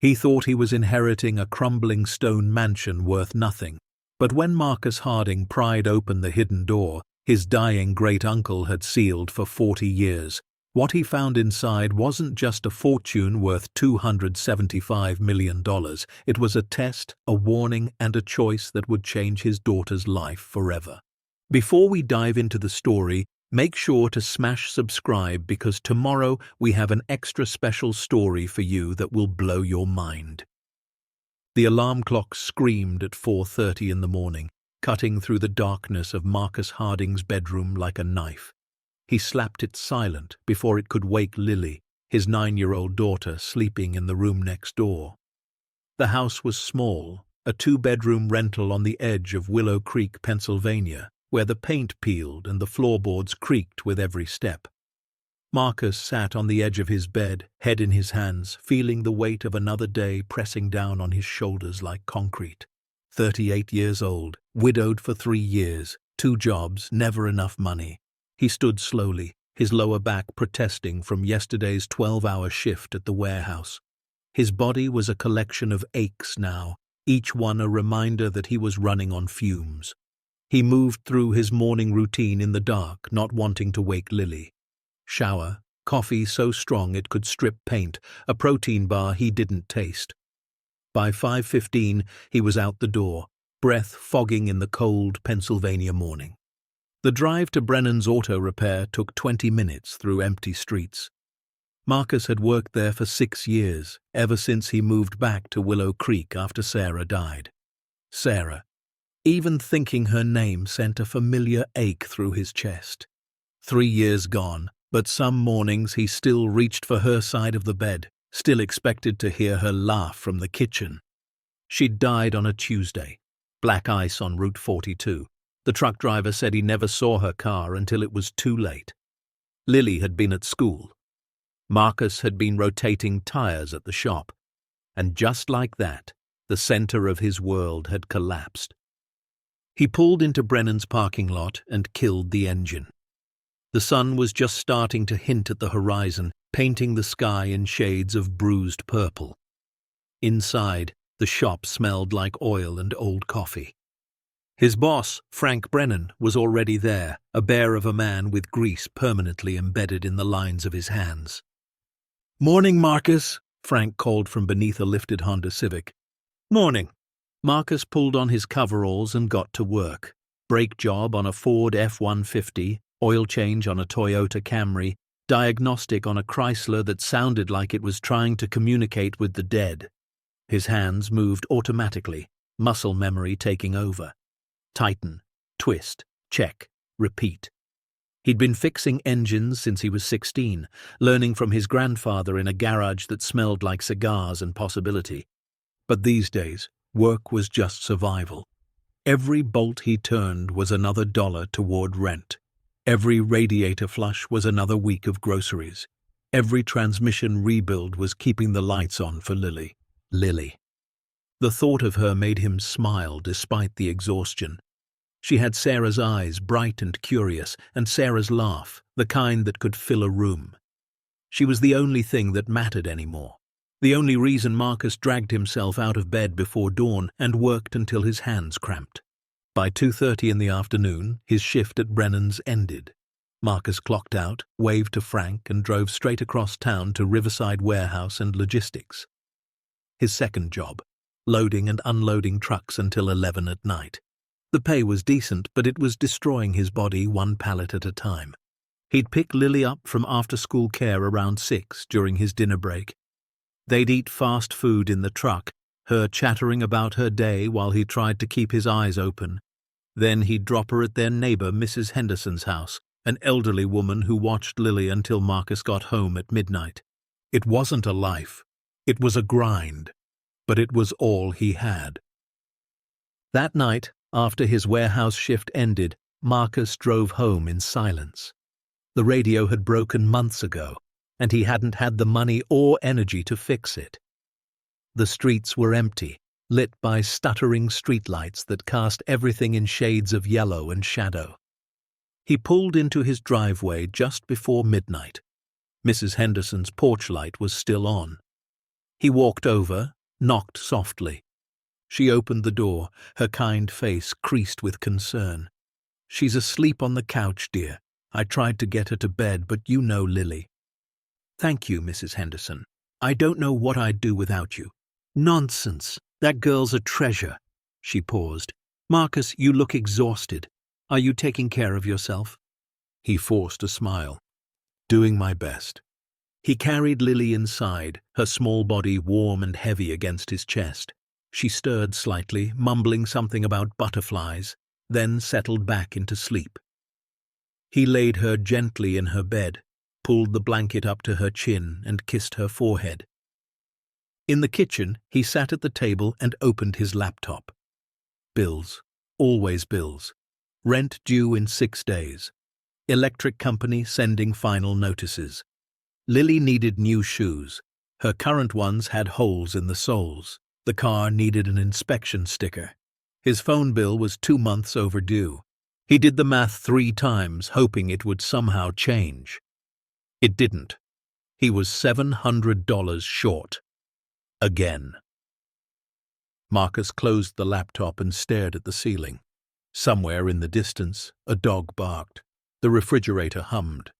He thought he was inheriting a crumbling stone mansion worth nothing, but when Marcus Harding pried open the hidden door his dying great-uncle had sealed for 40 years, what he found inside wasn't just a fortune worth $275 million. It was a test, a warning, and a choice that would change his daughter's life forever. Before we dive into the story, make sure to smash subscribe because tomorrow we have an extra special story for you that will blow your mind. The alarm clock screamed at 4:30 in the morning, cutting through the darkness of Marcus Harding's bedroom like a knife. He slapped it silent before it could wake Lily, his 9-year-old daughter, sleeping in the room next door. The house was small, a 2-bedroom rental on the edge of Willow Creek, Pennsylvania, where the paint peeled and the floorboards creaked with every step. Marcus sat on the edge of his bed, head in his hands, feeling the weight of another day pressing down on his shoulders like concrete. 38 years old, widowed for 3 years, 2 jobs, never enough money. He stood slowly, his lower back protesting from yesterday's 12-hour shift at the warehouse. His body was a collection of aches now, each one a reminder that he was running on fumes. He moved through his morning routine in the dark, not wanting to wake Lily. Shower, coffee so strong it could strip paint, a protein bar he didn't taste. By 5:15 he was out the door, breath fogging in the cold Pennsylvania morning. The drive to Brennan's auto repair took 20 minutes through empty streets. Marcus had worked there for 6 years, ever since he moved back to Willow Creek after Sarah died. Sarah. Even thinking her name sent a familiar ache through his chest. 3 years gone, but some mornings he still reached for her side of the bed, still expected to hear her laugh from the kitchen. She'd died on a Tuesday. Black ice on Route 42. The truck driver said he never saw her car until it was too late. Lily had been at school. Marcus had been rotating tires at the shop. And just like that, the center of his world had collapsed. He pulled into Brennan's parking lot and killed the engine. The sun was just starting to hint at the horizon, painting the sky in shades of bruised purple. Inside, the shop smelled like oil and old coffee. His boss, Frank Brennan, was already there, a bear of a man with grease permanently embedded in the lines of his hands. "Morning, Marcus," Frank called from beneath a lifted Honda Civic. "Morning." Marcus pulled on his coveralls and got to work. Brake job on a Ford F-150, oil change on a Toyota Camry, diagnostic on a Chrysler that sounded like it was trying to communicate with the dead. His hands moved automatically, muscle memory taking over. Tighten, twist, check, repeat. He'd been fixing engines since he was 16, learning from his grandfather in a garage that smelled like cigars and possibility. But these days, work was just survival. Every bolt he turned was another dollar toward rent. Every radiator flush was another week of groceries. Every transmission rebuild was keeping the lights on for Lily. Lily. The thought of her made him smile despite the exhaustion. She had Sarah's eyes, bright and curious, and Sarah's laugh, the kind that could fill a room. She was the only thing that mattered anymore. The only reason Marcus dragged himself out of bed before dawn and worked until his hands cramped. By 2:30 in the afternoon, his shift at Brennan's ended. Marcus clocked out, waved to Frank, and drove straight across town to Riverside Warehouse and Logistics. His second job, loading and unloading trucks until 11 at night. The pay was decent, but it was destroying his body one pallet at a time. He'd pick Lily up from after-school care around 6 during his dinner break. They'd eat fast food in the truck, her chattering about her day while he tried to keep his eyes open. Then he'd drop her at their neighbor Mrs. Henderson's house, an elderly woman who watched Lily until Marcus got home at midnight. It wasn't a life. It was a grind. But it was all he had. That night, after his warehouse shift ended, Marcus drove home in silence. The radio had broken months ago, and he hadn't had the money or energy to fix it. The streets were empty, lit by stuttering streetlights that cast everything in shades of yellow and shadow. He pulled into his driveway just before midnight. Mrs. Henderson's porch light was still on. He walked over, knocked softly. She opened the door, her kind face creased with concern. "She's asleep on the couch, dear. I tried to get her to bed, but you know Lily." "Thank you, Mrs. Henderson. I don't know what I'd do without you." "Nonsense. That girl's a treasure." She paused. "Marcus, you look exhausted. Are you taking care of yourself?" He forced a smile. "Doing my best." He carried Lily inside, her small body warm and heavy against his chest. She stirred slightly, mumbling something about butterflies, then settled back into sleep. He laid her gently in her bed, pulled the blanket up to her chin and kissed her forehead. In the kitchen, he sat at the table and opened his laptop. Bills. Always bills. Rent due in 6 days. Electric company sending final notices. Lily needed new shoes. Her current ones had holes in the soles. The car needed an inspection sticker. His phone bill was 2 months overdue. He did the math 3 times, hoping it would somehow change. It didn't. He was $700 short. Again. Marcus closed the laptop and stared at the ceiling. Somewhere in the distance, a dog barked. The refrigerator hummed.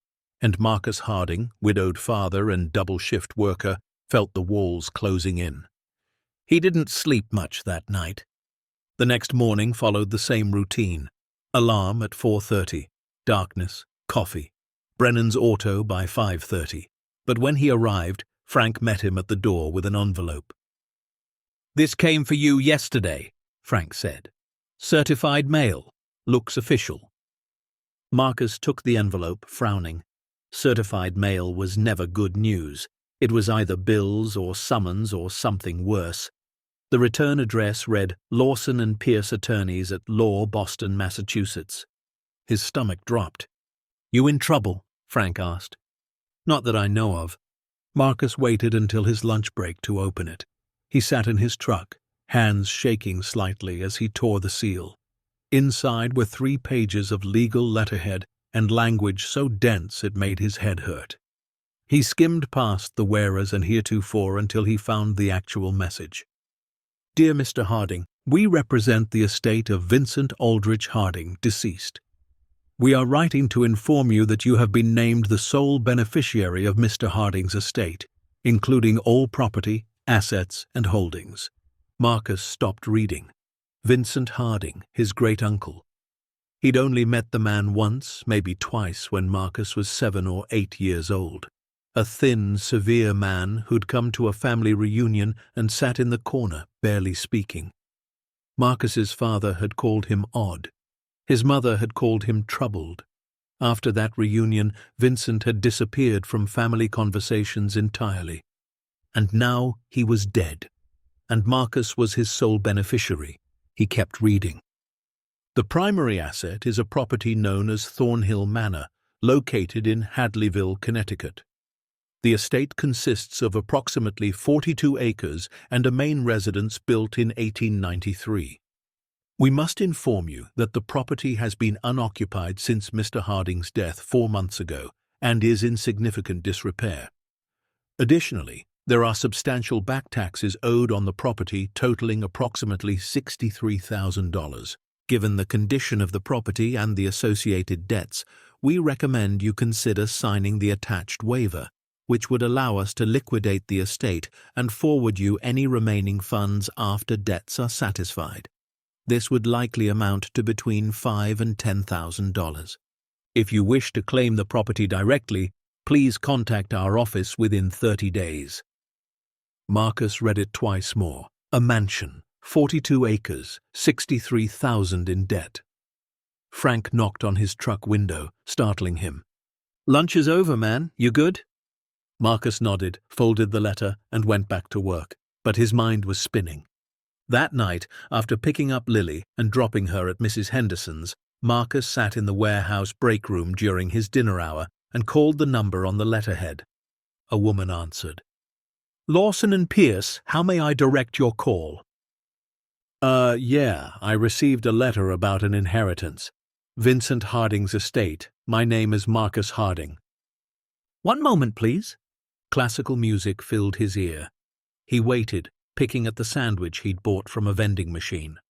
And Marcus Harding, widowed father and double-shift worker, felt the walls closing in. He didn't sleep much that night. The next morning followed the same routine. Alarm at 4:30, darkness, coffee, Brennan's auto by 5:30. But when he arrived, Frank met him at the door with an envelope. "This came for you yesterday," Frank said. "Certified mail. Looks official." Marcus took the envelope, frowning. Certified mail was never good news. It was either bills or summons or something worse. The return address read Lawson and Pierce Attorneys at Law, Boston, Massachusetts. His stomach dropped. "You in trouble?" Frank asked. "Not that I know of." Marcus waited until his lunch break to open it. He sat in his truck, hands shaking slightly as he tore the seal. Inside were 3 pages of legal letterhead and language so dense it made his head hurt. He skimmed past the whereas and heretofore until he found the actual message. "Dear Mr. Harding, we represent the estate of Vincent Aldrich Harding, deceased. We are writing to inform you that you have been named the sole beneficiary of Mr. Harding's estate, including all property, assets, and holdings." Marcus stopped reading. Vincent Harding, his great-uncle. He'd only met the man once, maybe twice, when Marcus was 7 or 8 years old. A thin, severe man who'd come to a family reunion and sat in the corner, barely speaking. Marcus's father had called him odd. His mother had called him troubled. After that reunion, Vincent had disappeared from family conversations entirely. And now he was dead. And Marcus was his sole beneficiary. He kept reading. The primary asset is a property known as Thornhill Manor, located in Hadleyville, Connecticut. The estate consists of approximately 42 acres and a main residence built in 1893. We must inform you that the property has been unoccupied since Mr. Harding's death 4 months ago and is in significant disrepair. Additionally, there are substantial back taxes owed on the property totaling approximately $63,000. Given the condition of the property and the associated debts, we recommend you consider signing the attached waiver, which would allow us to liquidate the estate and forward you any remaining funds after debts are satisfied. This would likely amount to between $5,000 and $10,000. If you wish to claim the property directly, please contact our office within 30 days. Marcus read it twice more. A mansion, 42 acres, $63,000 in debt. Frank knocked on his truck window, startling him. "Lunch is over, man. You good?" Marcus nodded, folded the letter, and went back to work, but his mind was spinning. That night, after picking up Lily and dropping her at Mrs. Henderson's, Marcus sat in the warehouse break room during his dinner hour and called the number on the letterhead. A woman answered. "Lawson and Pierce, how may I direct your call?" Yeah, I received a letter about an inheritance. Vincent Harding's estate. My name is Marcus Harding." "One moment, please." Classical music filled his ear. He waited, picking at the sandwich he'd bought from a vending machine.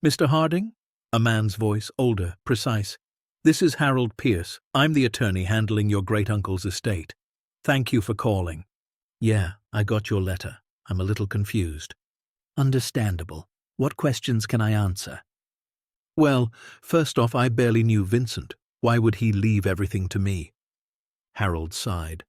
"Mr. Harding?" A man's voice, older, precise. "This is Harold Pierce. I'm the attorney handling your great-uncle's estate. Thank you for calling." "Yeah, I got your letter. I'm a little confused." "Understandable. What questions can I answer?" "Well, first off, I barely knew Vincent. Why would he leave everything to me?" Harold sighed.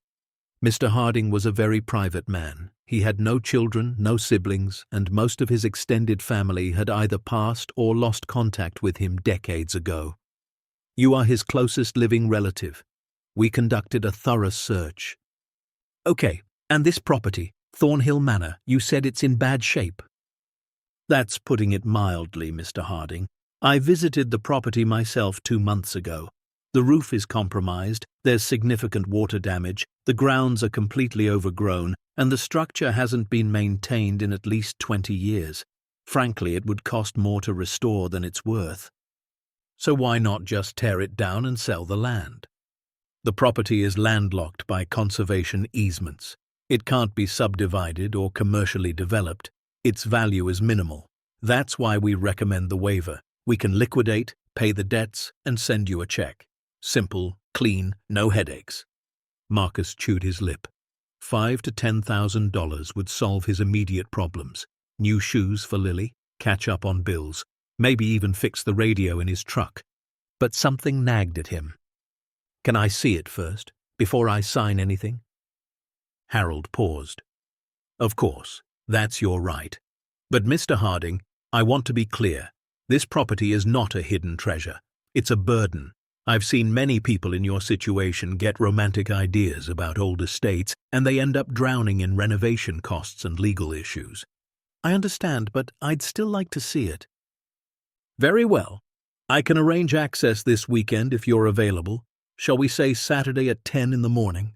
Mr. Harding was a very private man. He had no children, no siblings, and most of his extended family had either passed or lost contact with him decades ago. You are his closest living relative. We conducted a thorough search. "Okay, and this property, Thornhill Manor, you said it's in bad shape." "That's putting it mildly, Mr. Harding. I visited the property myself 2 months ago. The roof is compromised, there's significant water damage, the grounds are completely overgrown, and the structure hasn't been maintained in at least 20 years. Frankly, it would cost more to restore than it's worth. So why not just tear it down and sell the land? The property is landlocked by conservation easements. It can't be subdivided or commercially developed. Its value is minimal. That's why we recommend the waiver. We can liquidate, pay the debts, and send you a check. Simple, clean, no headaches." Marcus chewed his lip. $5,000 to $10,000 would solve his immediate problems. New shoes for Lily, catch up on bills, maybe even fix the radio in his truck. But something nagged at him. "Can I see it first, before I sign anything?" Harold paused. "Of course, that's your right. But Mr. Harding, I want to be clear. This property is not a hidden treasure. It's a burden. I've seen many people in your situation get romantic ideas about old estates, and they end up drowning in renovation costs and legal issues. I understand, but I'd still like to see it." "Very well. I can arrange access this weekend if you're available. Shall we say Saturday at 10 in the morning?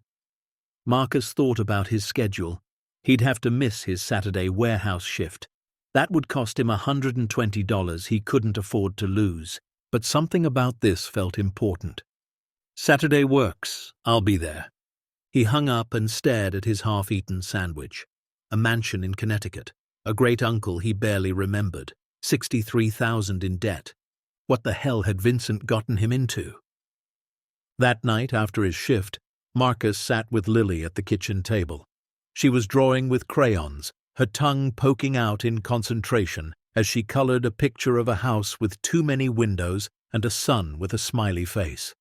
Marcus thought about his schedule. He'd have to miss his Saturday warehouse shift. That would cost him $120 he couldn't afford to lose. But something about this felt important. "Saturday works. I'll be there." He hung up and stared at his half-eaten sandwich. A mansion in Connecticut. A great-uncle he barely remembered. $63,000 in debt. What the hell had Vincent gotten him into? That night, after his shift, Marcus sat with Lily at the kitchen table. She was drawing with crayons, her tongue poking out in concentration as she colored a picture of a house with too many windows and a sun with a smiley face.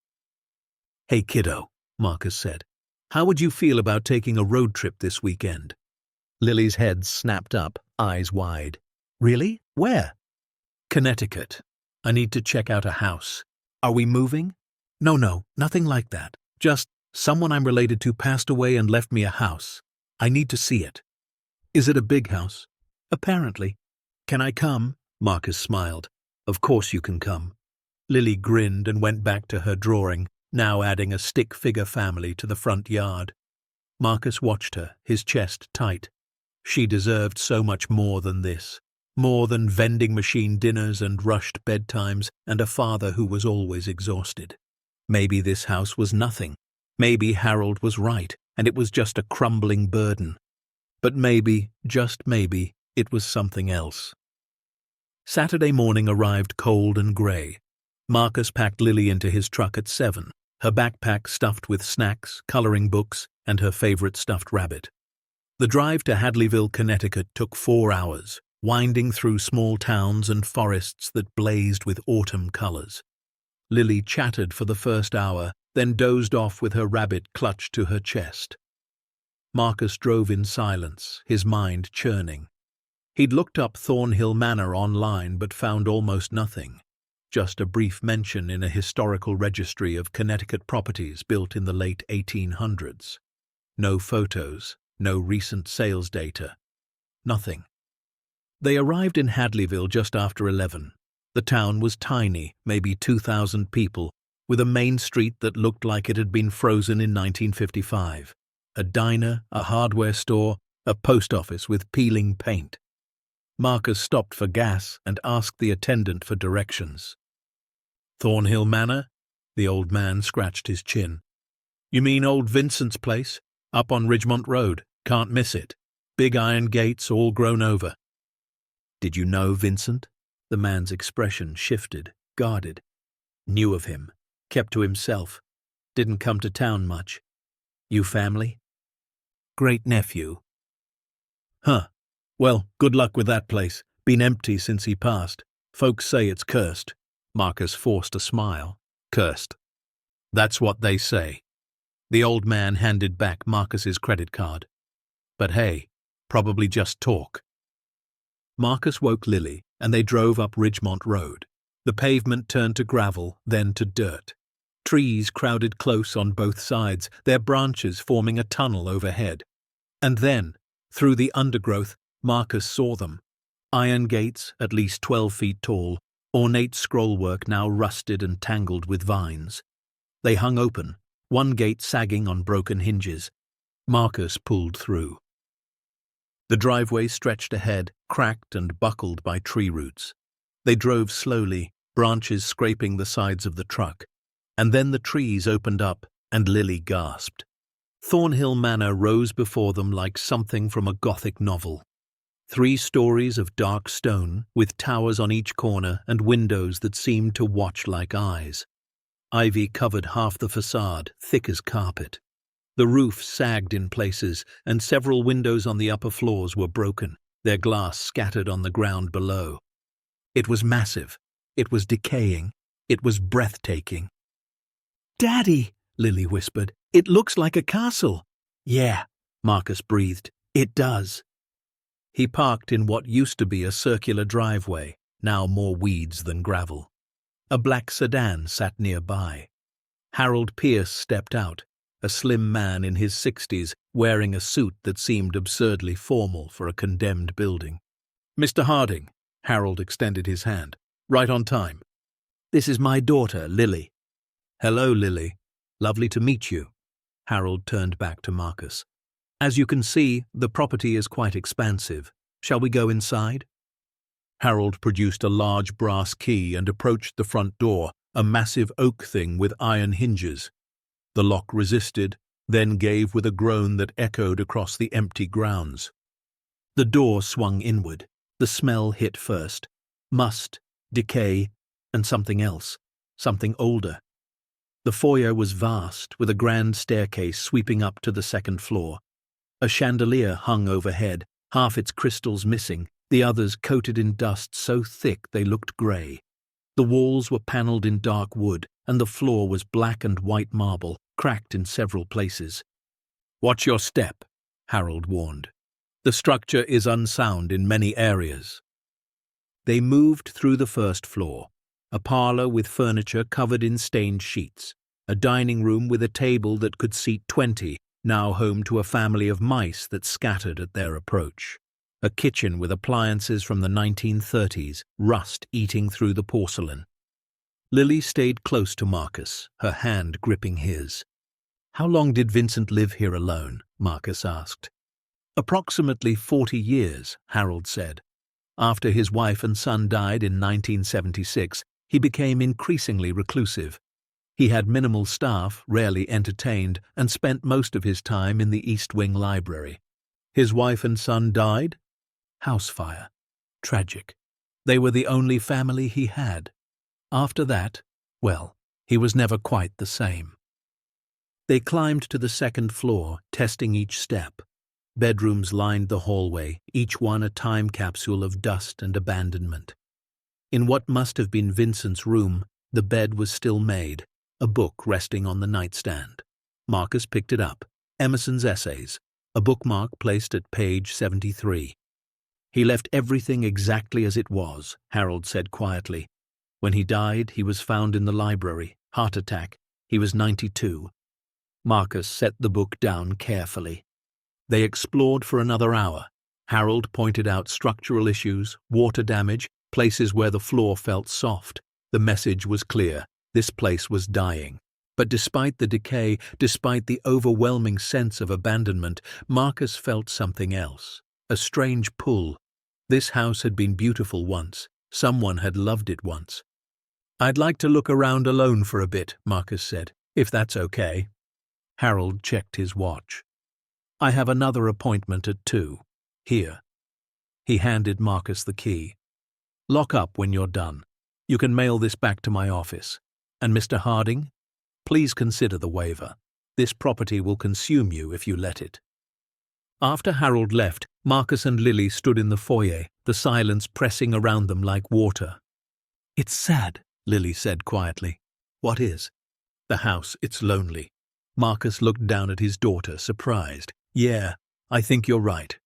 "Hey, kiddo," Marcus said. "How would you feel about taking a road trip this weekend?" Lily's head snapped up, eyes wide. "Really? Where?" "Connecticut. I need to check out a house." "Are we moving?" No, nothing like that. Just someone I'm related to passed away and left me a house. I need to see it." "Is it a big house?" "Apparently." "Can I come?" Marcus smiled. "Of course you can come." Lily grinned and went back to her drawing, now adding a stick figure family to the front yard. Marcus watched her, his chest tight. She deserved so much more than this. More than vending machine dinners and rushed bedtimes and a father who was always exhausted. Maybe this house was nothing. Maybe Harold was right, and it was just a crumbling burden. But maybe, just maybe, it was something else. Saturday morning arrived cold and grey. Marcus packed Lily into his truck at 7, her backpack stuffed with snacks, coloring books, and her favorite stuffed rabbit. The drive to Hadleyville, Connecticut took 4 hours, winding through small towns and forests that blazed with autumn colors. Lily chattered for the first hour, then dozed off with her rabbit clutched to her chest. Marcus drove in silence, his mind churning. He'd looked up Thornhill Manor online but found almost nothing, just a brief mention in a historical registry of Connecticut properties built in the late 1800s. No photos, no recent sales data. Nothing. They arrived in Hadleyville just after 11. The town was tiny, maybe 2,000 people, with a main street that looked like it had been frozen in 1955. A diner, a hardware store, a post office with peeling paint. Marcus stopped for gas and asked the attendant for directions. "Thornhill Manor?" The old man scratched his chin. "You mean old Vincent's place? Up on Ridgemont Road. Can't miss it." Big iron gates all grown over. Did you know Vincent? The man's expression shifted, guarded. Knew of him. Kept to himself. Didn't come to town much. You family? Great-nephew. Huh. Well, good luck with that place. Been empty since he passed. Folks say it's cursed. Marcus forced a smile. Cursed. That's what they say. The old man handed back Marcus's credit card. But hey, probably just talk. Marcus woke Lily, and they drove up Ridgemont Road. The pavement turned to gravel, then to dirt. Trees crowded close on both sides, their branches forming a tunnel overhead. And then, through the undergrowth, Marcus saw them. Iron gates, at least 12 feet tall, ornate scrollwork now rusted and tangled with vines. They hung open, one gate sagging on broken hinges. Marcus pulled through. The driveway stretched ahead, cracked and buckled by tree roots. They drove slowly, branches scraping the sides of the truck. And then the trees opened up, and Lily gasped. Thornhill Manor rose before them like something from a Gothic novel. 3 stories of dark stone, with towers on each corner and windows that seemed to watch like eyes. Ivy covered half the facade, thick as carpet. The roof sagged in places, and several windows on the upper floors were broken, their glass scattered on the ground below. It was massive. It was decaying. It was breathtaking. "Daddy," Lily whispered, "it looks like a castle." "Yeah," Marcus breathed, "it does." He parked in what used to be a circular driveway, now more weeds than gravel. A black sedan sat nearby. Harold Pierce stepped out, a slim man in his 60s, wearing a suit that seemed absurdly formal for a condemned building. "Mr. Harding," Harold extended his hand. "Right on time." "This is my daughter, Lily." "Hello, Lily. Lovely to meet you." Harold turned back to Marcus. "As you can see, the property is quite expansive. Shall we go inside?" Harold produced a large brass key and approached the front door, a massive oak thing with iron hinges. The lock resisted, then gave with a groan that echoed across the empty grounds. The door swung inward. The smell hit first. Must, decay, and something else, something older. The foyer was vast, with a grand staircase sweeping up to the second floor. A chandelier hung overhead, half its crystals missing, the others coated in dust so thick they looked grey. The walls were panelled in dark wood, and the floor was black and white marble, cracked in several places. "Watch your step," Harold warned. "The structure is unsound in many areas." They moved through the first floor. A parlour with furniture covered in stained sheets, a dining room with a table that could seat 20, now home to a family of mice that scattered at their approach, a kitchen with appliances from the 1930s, rust eating through the porcelain. Lily stayed close to Marcus, her hand gripping his. "How long did Vincent live here alone?" Marcus asked. "Approximately 40 years, Harold said. After his wife and son died in 1976, he became increasingly reclusive. He had minimal staff, rarely entertained, and spent most of his time in the East Wing Library. His wife and son died? House fire. Tragic. They were the only family he had. After that, well, he was never quite the same." They climbed to the second floor, testing each step. Bedrooms lined the hallway, each one a time capsule of dust and abandonment. In what must have been Vincent's room, the bed was still made, a book resting on the nightstand. Marcus picked it up. Emerson's Essays, a bookmark placed at page 73. "He left everything exactly as it was," Harold said quietly. "When he died, he was found in the library. Heart attack. He was 92. Marcus set the book down carefully. They explored for another hour. Harold pointed out structural issues, water damage, places where the floor felt soft. The message was clear. This place was dying. But despite the decay, despite the overwhelming sense of abandonment, Marcus felt something else. A strange pull. This house had been beautiful once. Someone had loved it once. "I'd like to look around alone for a bit," Marcus said, "if that's okay." Harold checked his watch. "I have another appointment at 2. Here. He handed Marcus the key. Lock up when you're done. You can mail this back to my office. And Mr. Harding, please consider the waiver. This property will consume you if you let it. After Harold left, Marcus and Lily stood in the foyer, the silence pressing around them like water. It's sad, Lily said quietly. What is? The house, it's lonely. Marcus looked down at his daughter, surprised. Yeah, I think you're right.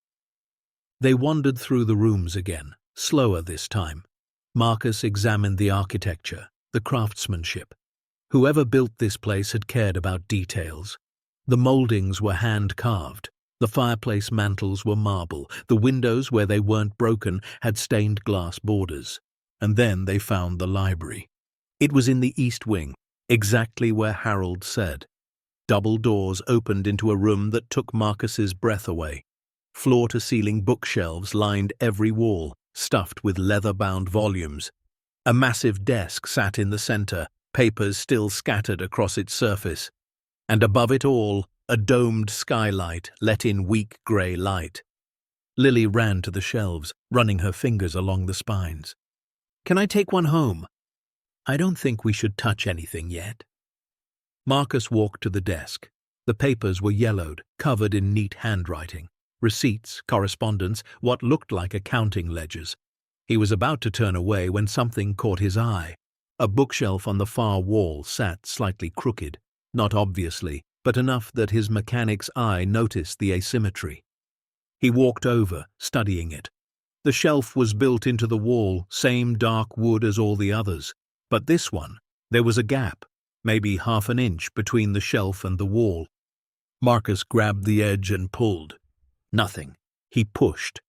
They wandered through the rooms again, slower this time. Marcus examined the architecture, the craftsmanship. Whoever built this place had cared about details. The moldings were hand-carved. The fireplace mantels were marble. The windows, where they weren't broken, had stained glass borders. And then they found the library. It was in the east wing, exactly where Harold said. Double doors opened into a room that took Marcus's breath away. Floor-to-ceiling bookshelves lined every wall, stuffed with leather-bound volumes. A massive desk sat in the center, papers still scattered across its surface. And above it all, a domed skylight let in weak grey light. Lily ran to the shelves, running her fingers along the spines. Can I take one home? I don't think we should touch anything yet. Marcus walked to the desk. The papers were yellowed, covered in neat handwriting. Receipts, correspondence, what looked like accounting ledgers. He was about to turn away when something caught his eye. A bookshelf on the far wall sat slightly crooked, not obviously, but enough that his mechanic's eye noticed the asymmetry. He walked over, studying it. The shelf was built into the wall, same dark wood as all the others. But this one, there was a gap, maybe half an inch between the shelf and the wall. Marcus grabbed the edge and pulled. Nothing. He pushed.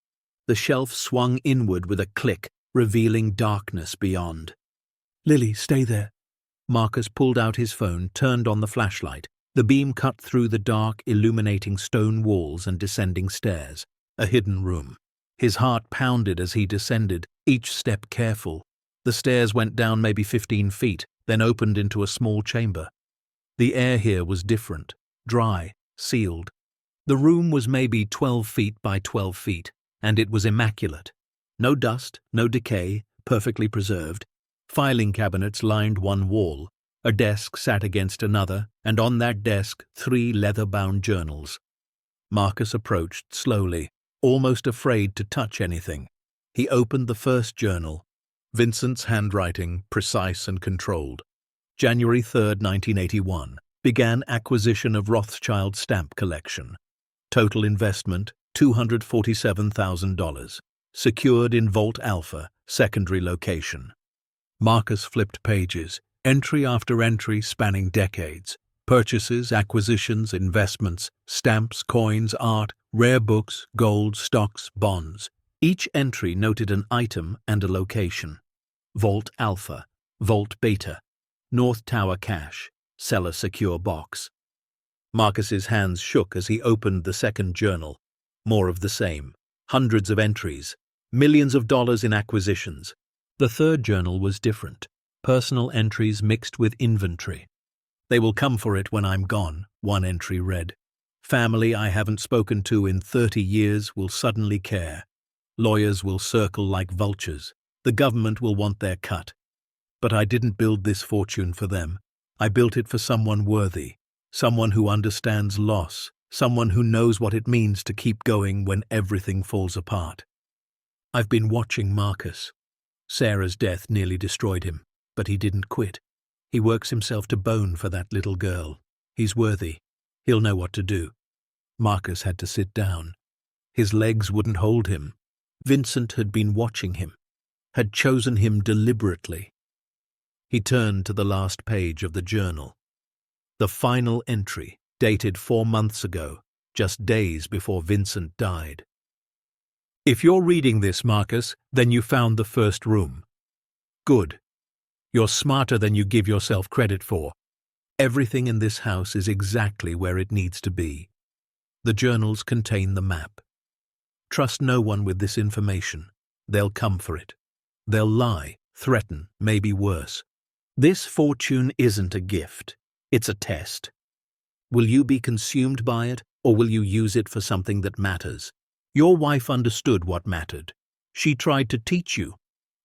The shelf swung inward with a click, revealing darkness beyond. Lily, stay there. Marcus pulled out his phone, turned on the flashlight. The beam cut through the dark, illuminating stone walls and descending stairs. A hidden room. His heart pounded as he descended, each step careful. The stairs went down maybe 15 feet, then opened into a small chamber. The air here was different, dry, sealed. The room was maybe 12 feet by 12 feet, and it was immaculate. No dust, no decay, perfectly preserved. Filing cabinets lined one wall. A desk sat against another, and on that desk 3 leather-bound journals. Marcus approached slowly, almost afraid to touch anything. He opened the first journal. Vincent's handwriting, precise and controlled. January 3, 1981. Began acquisition of Rothschild stamp collection. Total investment, $247,000. Secured in Vault Alpha, secondary location. Marcus flipped pages, entry after entry spanning decades. Purchases, acquisitions, investments, stamps, coins, art, rare books, gold, stocks, bonds. Each entry noted an item and a location. Vault Alpha, Vault Beta, North Tower Cache, Cellar Secure Box. Marcus's hands shook as he opened the second journal. More of the same. Hundreds of entries. Millions of dollars in acquisitions. The third journal was different. Personal entries mixed with inventory. They will come for it when I'm gone, one entry read. Family I haven't spoken to in 30 years will suddenly care. Lawyers will circle like vultures. The government will want their cut. But I didn't build this fortune for them. I built it for someone worthy. Someone who understands loss. Someone who knows what it means to keep going when everything falls apart. I've been watching Marcus. Sarah's death nearly destroyed him, but he didn't quit. He works himself to bone for that little girl. He's worthy. He'll know what to do. Marcus had to sit down. His legs wouldn't hold him. Vincent had been watching him, had chosen him deliberately. He turned to the last page of the journal. The final entry, dated 4 months ago, just days before Vincent died. If you're reading this, Marcus, then you found the first room. Good. You're smarter than you give yourself credit for. Everything in this house is exactly where it needs to be. The journals contain the map. Trust no one with this information. They'll come for it. They'll lie, threaten, maybe worse. This fortune isn't a gift. It's a test. Will you be consumed by it, or will you use it for something that matters? Your wife understood what mattered. She tried to teach you.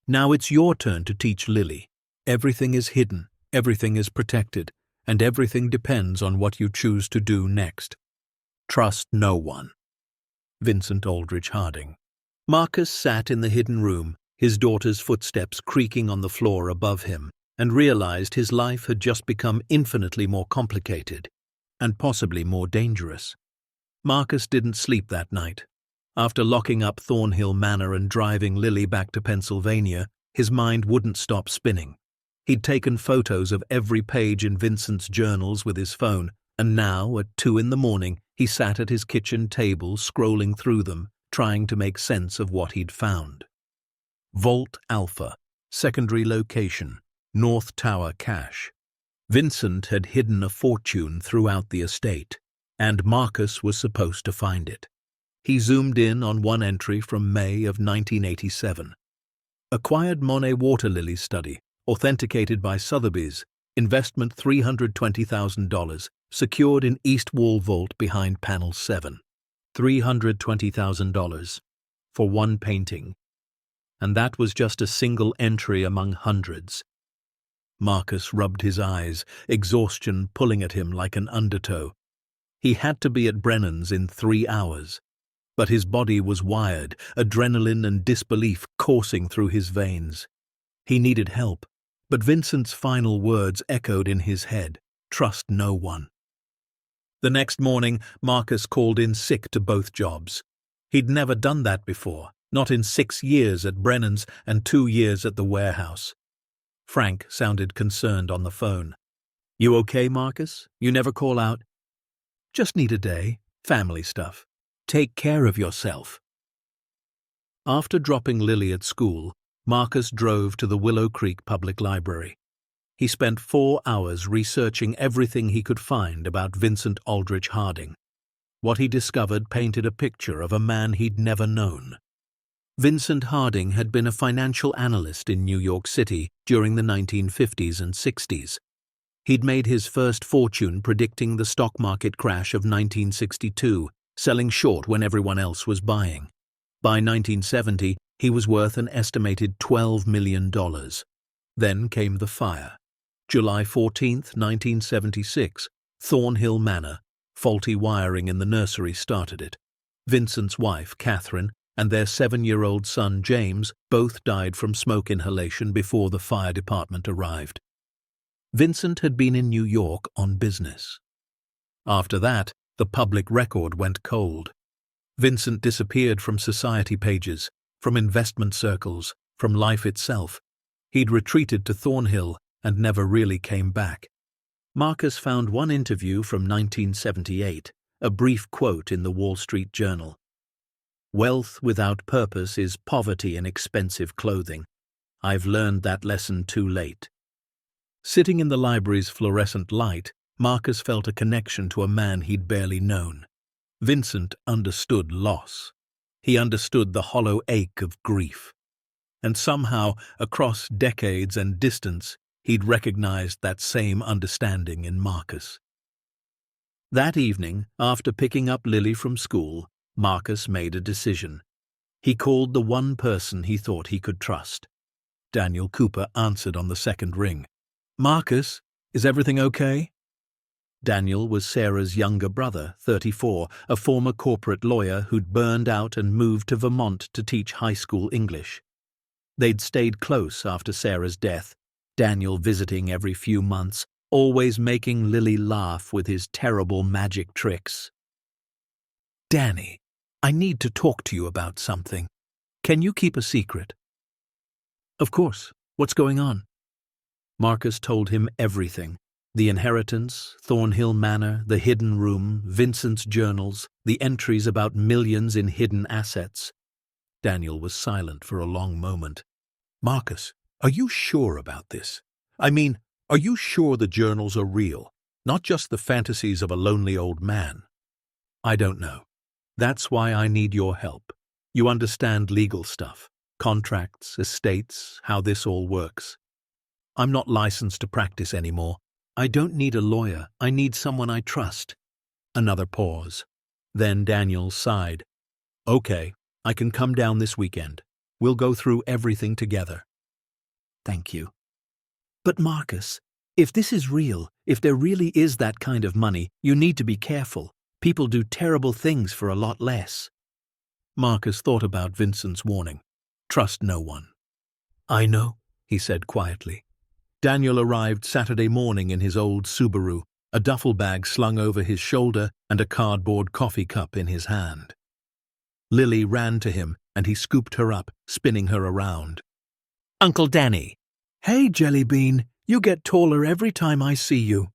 Now it's your turn to teach Lily. Everything is hidden, everything is protected, and everything depends on what you choose to do next. Trust no one. Vincent Aldrich Harding. Marcus sat in the hidden room, his daughter's footsteps creaking on the floor above him, and realized his life had just become infinitely more complicated, and possibly more dangerous. Marcus didn't sleep that night. After locking up Thornhill Manor and driving Lily back to Pennsylvania, his mind wouldn't stop spinning. He'd taken photos of every page in Vincent's journals with his phone, and now, at 2 a.m, he sat at his kitchen table scrolling through them, trying to make sense of what he'd found. Vault Alpha, secondary location, North Tower cache. Vincent had hidden a fortune throughout the estate, and Marcus was supposed to find it. He zoomed in on one entry from May of 1987. Acquired Monet water lily study, authenticated by Sotheby's, investment $320,000, secured in east wall vault behind panel 7. $320,000 for one painting. And that was just a single entry among hundreds. Marcus rubbed his eyes, exhaustion pulling at him like an undertow. He had to be at Brennan's in 3 hours. But his body was wired, adrenaline and disbelief coursing through his veins. He needed help, but Vincent's final words echoed in his head, "Trust no one." The next morning, Marcus called in sick to both jobs. He'd never done that before, not in 6 years at Brennan's and 2 years at the warehouse. Frank sounded concerned on the phone. "You okay, Marcus? You never call out?" "Just need a day. Family stuff. Take care of yourself." After dropping Lily at school, Marcus drove to the Willow Creek Public Library. He spent 4 hours researching everything he could find about Vincent Aldrich Harding. What he discovered painted a picture of a man he'd never known. Vincent Harding had been a financial analyst in New York City during the 1950s and 60s. He'd made his first fortune predicting the stock market crash of 1962, selling short when everyone else was buying. By 1970, he was worth an estimated $12 million. Then came the fire. July 14, 1976, Thornhill Manor. Faulty wiring in the nursery started it. Vincent's wife, Catherine, and their 7-year-old son, James, both died from smoke inhalation before the fire department arrived. Vincent had been in New York on business. After that, the public record went cold. Vincent disappeared from society pages, from investment circles, from life itself. He'd retreated to Thornhill and never really came back. Marcus found one interview from 1978, a brief quote in the Wall Street Journal. "Wealth without purpose is poverty in expensive clothing. I've learned that lesson too late." Sitting in the library's fluorescent light, Marcus felt a connection to a man he'd barely known. Vincent understood loss. He understood the hollow ache of grief. And somehow, across decades and distance, he'd recognized that same understanding in Marcus. That evening, after picking up Lily from school, Marcus made a decision. He called the one person he thought he could trust. Daniel Cooper answered on the second ring. "Marcus, is everything okay?" Daniel was Sarah's younger brother, 34, a former corporate lawyer who'd burned out and moved to Vermont to teach high school English. They'd stayed close after Sarah's death, Daniel visiting every few months, always making Lily laugh with his terrible magic tricks. "Danny, I need to talk to you about something. Can you keep a secret?" "Of course. What's going on?" Marcus told him everything. The inheritance, Thornhill Manor, the hidden room, Vincent's journals, the entries about millions in hidden assets. Daniel was silent for a long moment. "Marcus, are you sure about this? I mean, are you sure the journals are real, not just the fantasies of a lonely old man?" "I don't know. That's why I need your help. You understand legal stuff, contracts, estates, how this all works. I'm not licensed to practice anymore. I don't need a lawyer. I need someone I trust." Another pause. Then Daniel sighed. Okay, I can come down this weekend. We'll go through everything together. Thank you. But Marcus, if this is real, if there really is that kind of money, you need to be careful. People do terrible things for a lot less. Marcus thought about Vincent's warning. Trust no one. I know, he said quietly. Daniel arrived Saturday morning in his old Subaru, a duffel bag slung over his shoulder and a cardboard coffee cup in his hand. Lily ran to him and he scooped her up, spinning her around. Uncle Danny. Hey, Jellybean, you get taller every time I see you.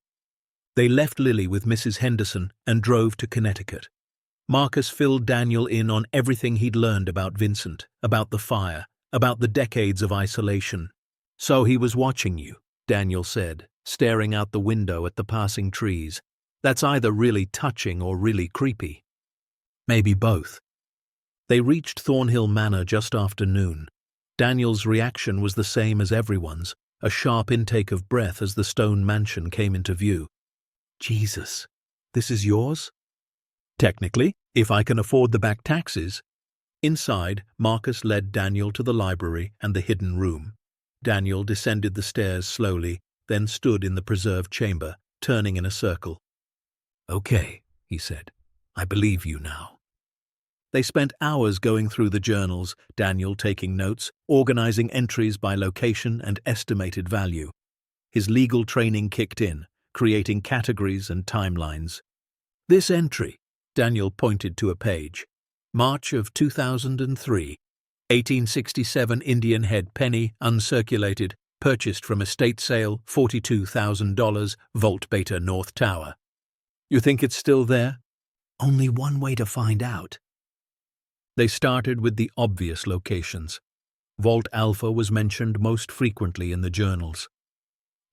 They left Lily with Mrs. Henderson and drove to Connecticut. Marcus filled Daniel in on everything he'd learned about Vincent, about the fire, about the decades of isolation. So he was watching you, Daniel said, staring out the window at the passing trees. That's either really touching or really creepy. Maybe both. They reached Thornhill Manor just after noon. Daniel's reaction was the same as everyone's, a sharp intake of breath as the stone mansion came into view. Jesus, this is yours? Technically, if I can afford the back taxes. Inside, Marcus led Daniel to the library and the hidden room. Daniel descended the stairs slowly, then stood in the preserved chamber, turning in a circle. Okay, he said, I believe you now. They spent hours going through the journals, Daniel taking notes, organizing entries by location and estimated value. His legal training kicked in, creating categories and timelines. This entry, Daniel pointed to a page. March of 2003, 1867 Indian head penny, uncirculated, purchased from estate sale, $42,000, Vault Beta North Tower. You think it's still there? Only one way to find out. They started with the obvious locations. Vault Alpha was mentioned most frequently in the journals.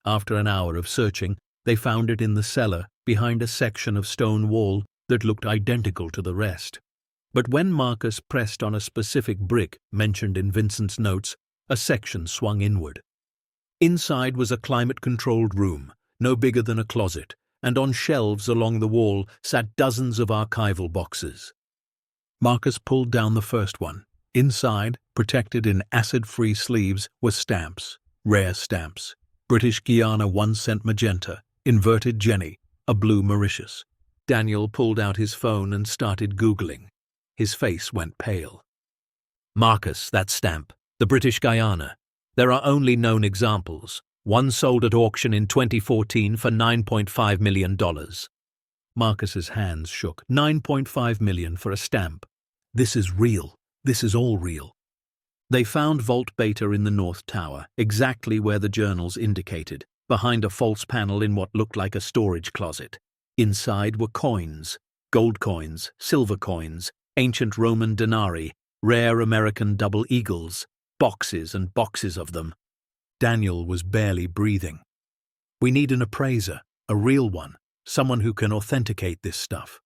After an hour of searching, they found it in the cellar, behind a section of stone wall that looked identical to the rest. But when Marcus pressed on a specific brick mentioned in Vincent's notes, a section swung inward. Inside was a climate-controlled room, no bigger than a closet, and on shelves along the wall sat dozens of archival boxes. Marcus pulled down the first one. Inside, protected in acid-free sleeves, were stamps, rare stamps. British Guiana 1-cent magenta, inverted Jenny, a blue Mauritius. Daniel pulled out his phone and started Googling. His face went pale. Marcus, that stamp, the British Guiana. There are only known examples. One sold at auction in 2014 for $9.5 million. Marcus's hands shook. $9.5 million for a stamp. This is real. This is all real. They found Vault Beta in the North Tower, exactly where the journals indicated, behind a false panel in what looked like a storage closet. Inside were coins, gold coins, silver coins, ancient Roman denarii, rare American double eagles, boxes and boxes of them. Daniel was barely breathing. We need an appraiser, a real one, someone who can authenticate this stuff.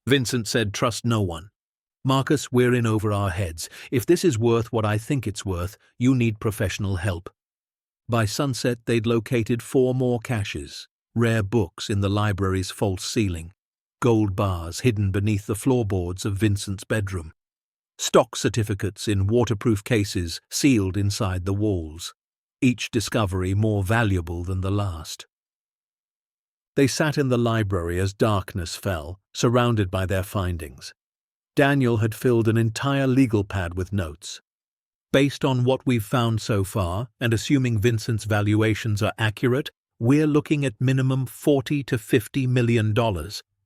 Vincent said, trust no one. Marcus, we're in over our heads. If this is worth what I think it's worth, you need professional help. By sunset, they'd located 4 more caches, rare books in the library's false ceiling, gold bars hidden beneath the floorboards of Vincent's bedroom, stock certificates in waterproof cases sealed inside the walls, each discovery more valuable than the last. They sat in the library as darkness fell, surrounded by their findings. Daniel had filled an entire legal pad with notes. Based on what we've found so far, and assuming Vincent's valuations are accurate, we're looking at minimum $40 to $50 million,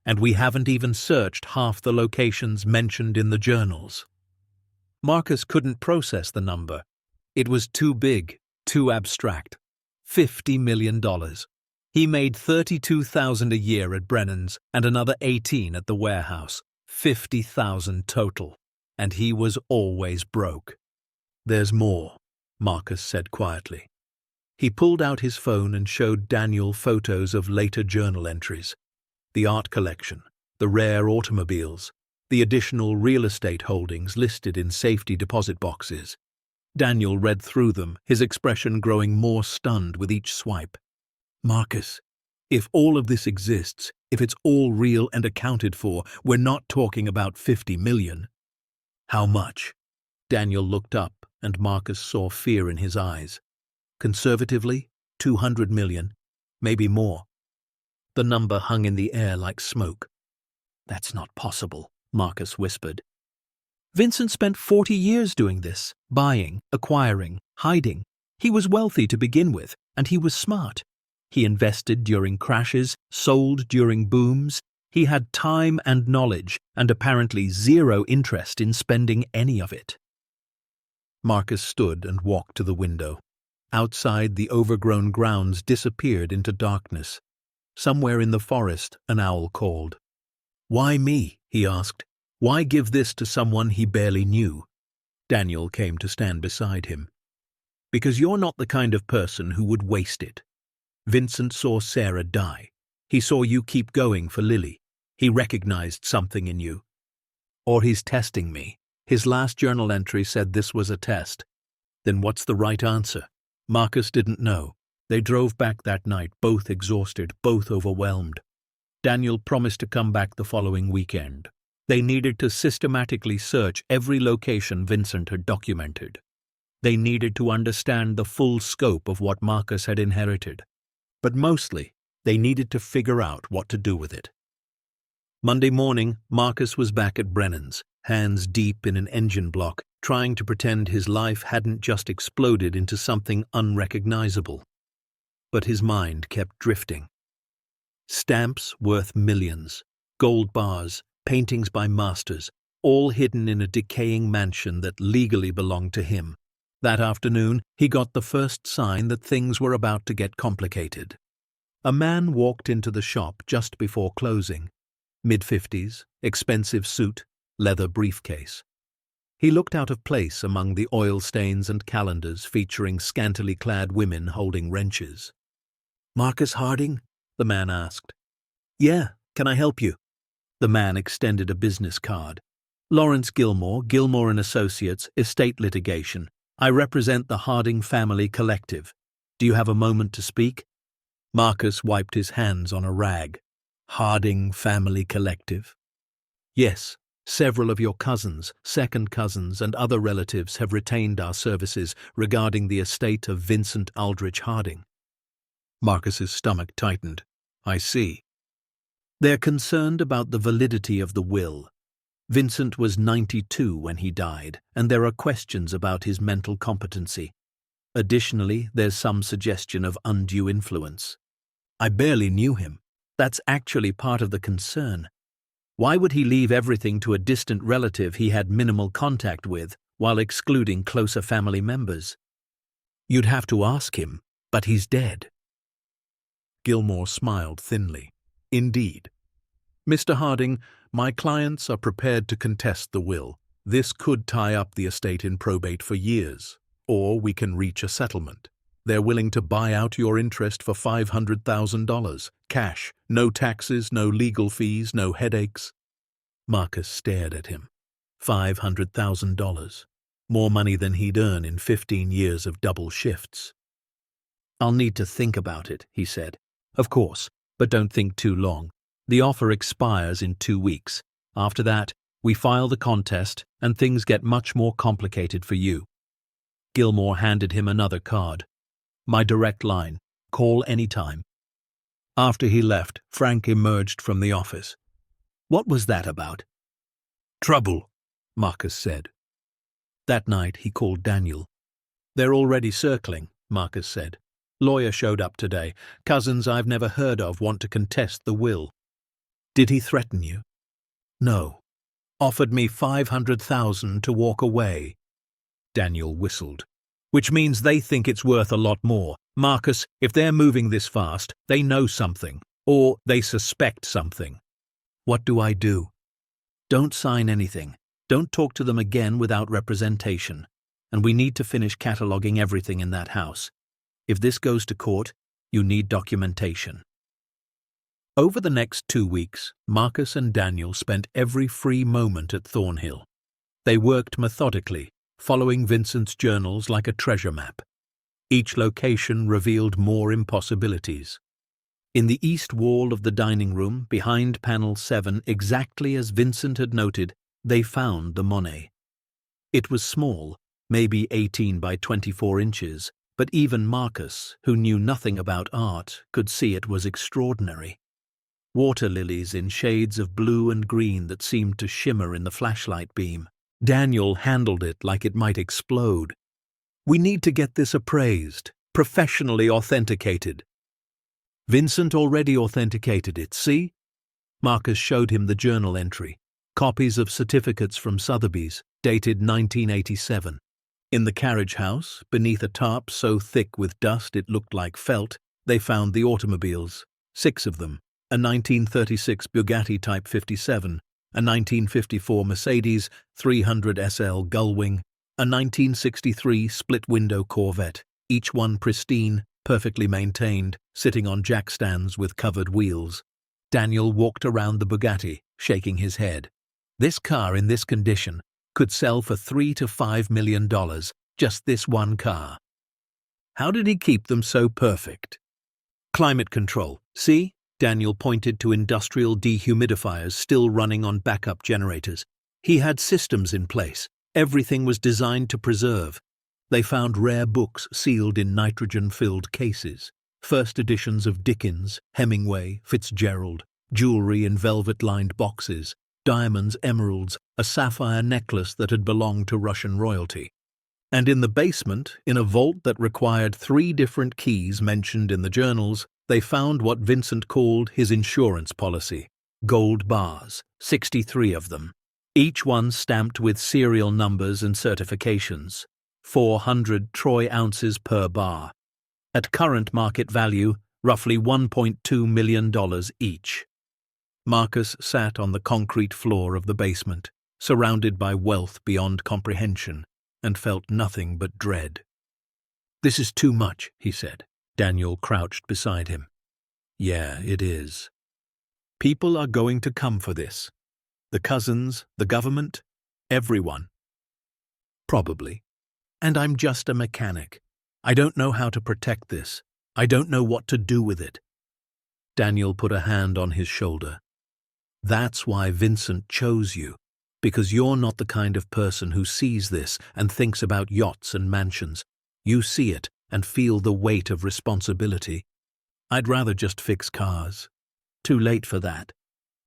and we haven't even searched half the locations mentioned in the journals. Marcus couldn't process the number. It was too big, too abstract. $50 million. He made $32,000 a year at Brennan's and another $18,000 at the warehouse. $50,000 total. And he was always broke. There's more, Marcus said quietly. He pulled out his phone and showed Daniel photos of later journal entries. The art collection, the rare automobiles, the additional real estate holdings listed in safety deposit boxes. Daniel read through them, his expression growing more stunned with each swipe. Marcus, if all of this exists, if it's all real and accounted for, we're not talking about $50 million. How much? Daniel looked up, and Marcus saw fear in his eyes. Conservatively, 200 million, maybe more. The number hung in the air like smoke. That's not possible, Marcus whispered. Vincent spent 40 years doing this, buying, acquiring, hiding. He was wealthy to begin with, and he was smart. He invested during crashes, sold during booms. He had time and knowledge, and apparently zero interest in spending any of it. Marcus stood and walked to the window. Outside, the overgrown grounds disappeared into darkness. Somewhere in the forest, an owl called. "Why me?" he asked. "Why give this to someone he barely knew?" Daniel came to stand beside him. "Because you're not the kind of person who would waste it. Vincent saw Sarah die. He saw you keep going for Lily. He recognized something in you. Or he's testing me. His last journal entry said this was a test. Then what's the right answer?" Marcus didn't know. They drove back that night, both exhausted, both overwhelmed. Daniel promised to come back the following weekend. They needed to systematically search every location Vincent had documented. They needed to understand the full scope of what Marcus had inherited. But mostly, they needed to figure out what to do with it. Monday morning, Marcus was back at Brennan's, hands deep in an engine block, trying to pretend his life hadn't just exploded into something unrecognizable. But his mind kept drifting. Stamps worth millions, gold bars, paintings by masters, all hidden in a decaying mansion that legally belonged to him. That afternoon, he got the first sign that things were about to get complicated. A man walked into the shop just before closing. Mid-50s, expensive suit, leather briefcase. He looked out of place among the oil stains and calendars featuring scantily clad women holding wrenches. "Marcus Harding?" the man asked. "Yeah, can I help you?" The man extended a business card. "Lawrence Gilmore, Gilmore & Associates, Estate Litigation. I represent the Harding Family Collective. Do you have a moment to speak?" Marcus wiped his hands on a rag. "Harding Family Collective?" "Yes. Several of your cousins, second cousins, and other relatives have retained our services regarding the estate of Vincent Aldrich Harding." Marcus's stomach tightened. "I see." "They're concerned about the validity of the will. Vincent was 92 when he died, and there are questions about his mental competency. Additionally, there's some suggestion of undue influence." "I barely knew him. That's actually part of the concern. Why would he leave everything to a distant relative he had minimal contact with, while excluding closer family members?" "You'd have to ask him, but he's dead." Gilmore smiled thinly. "Indeed. Mr. Harding, my clients are prepared to contest the will. This could tie up the estate in probate for years, or we can reach a settlement. They're willing to buy out your interest for $500,000, cash, no taxes, no legal fees, no headaches." Marcus stared at him. $500,000. More money than he'd earn in 15 years of double shifts. "I'll need to think about it," he said. "Of course, but don't think too long. The offer expires in 2 weeks. After that, we file the contest, and things get much more complicated for you." Gilmore handed him another card. "My direct line. Call anytime." After he left, Frank emerged from the office. "What was that about?" "Trouble," Marcus said. That night he called Daniel. "They're already circling," Marcus said. "Lawyer showed up today. Cousins I've never heard of want to contest the will." "Did he threaten you?" "No. Offered me $500,000 to walk away." Daniel whistled. "Which means they think it's worth a lot more. Marcus, if they're moving this fast, they know something. Or they suspect something." "What do I do?" "Don't sign anything. Don't talk to them again without representation. And we need to finish cataloging everything in that house. If this goes to court, you need documentation." Over the next 2 weeks, Marcus and Daniel spent every free moment at Thornhill. They worked methodically, following Vincent's journals like a treasure map. Each location revealed more impossibilities. In the east wall of the dining room, behind panel 7, exactly as Vincent had noted, they found the money. It was small, maybe 18 by 24 inches, but even Marcus, who knew nothing about art, could see it was extraordinary. Water lilies in shades of blue and green that seemed to shimmer in the flashlight beam. Daniel handled it like it might explode. "We need to get this appraised, professionally authenticated." "Vincent already authenticated it, see?" Marcus showed him the journal entry, copies of certificates from Sotheby's, dated 1987. In the carriage house, beneath a tarp so thick with dust it looked like felt, they found the automobiles, 6 of them, a 1936 Bugatti Type 57, a 1954 Mercedes 300 SL Gullwing, a 1963 split-window Corvette, each one pristine, perfectly maintained, sitting on jack stands with covered wheels. Daniel walked around the Bugatti, shaking his head. This car in this condition could sell for $3 to $5 million, just this one car. How did he keep them so perfect? Climate control, see? Daniel pointed to industrial dehumidifiers still running on backup generators. He had systems in place. Everything was designed to preserve. They found rare books sealed in nitrogen-filled cases, first editions of Dickens, Hemingway, Fitzgerald, jewelry in velvet-lined boxes, diamonds, emeralds, a sapphire necklace that had belonged to Russian royalty. And in the basement, in a vault that required 3 different keys mentioned in the journals, they found what Vincent called his insurance policy, gold bars, 63 of them, each one stamped with serial numbers and certifications, 400 troy ounces per bar. At current market value, roughly $1.2 million each. Marcus sat on the concrete floor of the basement, surrounded by wealth beyond comprehension, and felt nothing but dread. "This is too much," he said. Daniel crouched beside him. "Yeah, it is. People are going to come for this. The cousins, the government, everyone. Probably. And I'm just a mechanic. I don't know how to protect this. I don't know what to do with it." Daniel put a hand on his shoulder. "That's why Vincent chose you, because you're not the kind of person who sees this and thinks about yachts and mansions. You see it and feel the weight of responsibility. I'd rather just fix cars. Too late for that."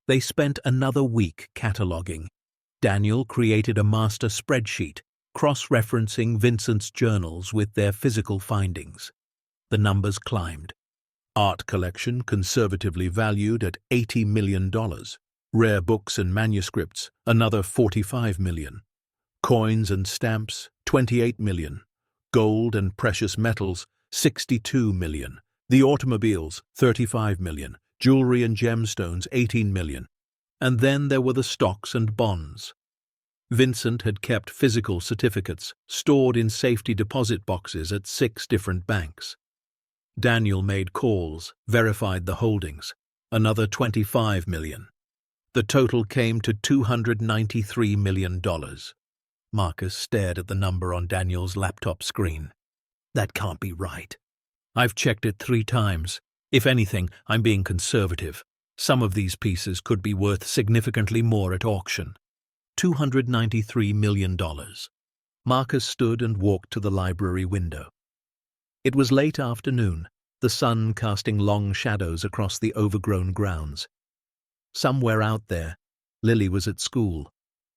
They spent another week cataloging. Daniel created a master spreadsheet, cross-referencing Vincent's journals with their physical findings. The numbers climbed. Art collection conservatively valued at $80 million. Rare books and manuscripts, another $45 million. Coins and stamps, $28 million. Gold and precious metals, $62 million. The automobiles, $35 million. Jewelry and gemstones, $18 million. And then there were the stocks and bonds. Vincent had kept physical certificates stored in safety deposit boxes at 6 different banks. Daniel made calls, verified the holdings, another $25 million. The total came to $293 million. Marcus stared at the number on Daniel's laptop screen. "That can't be right. I've checked it 3 times. If anything, I'm being conservative. Some of these pieces could be worth significantly more at auction." $293 million. Marcus stood and walked to the library window. It was late afternoon, the sun casting long shadows across the overgrown grounds. Somewhere out there, Lily was at school,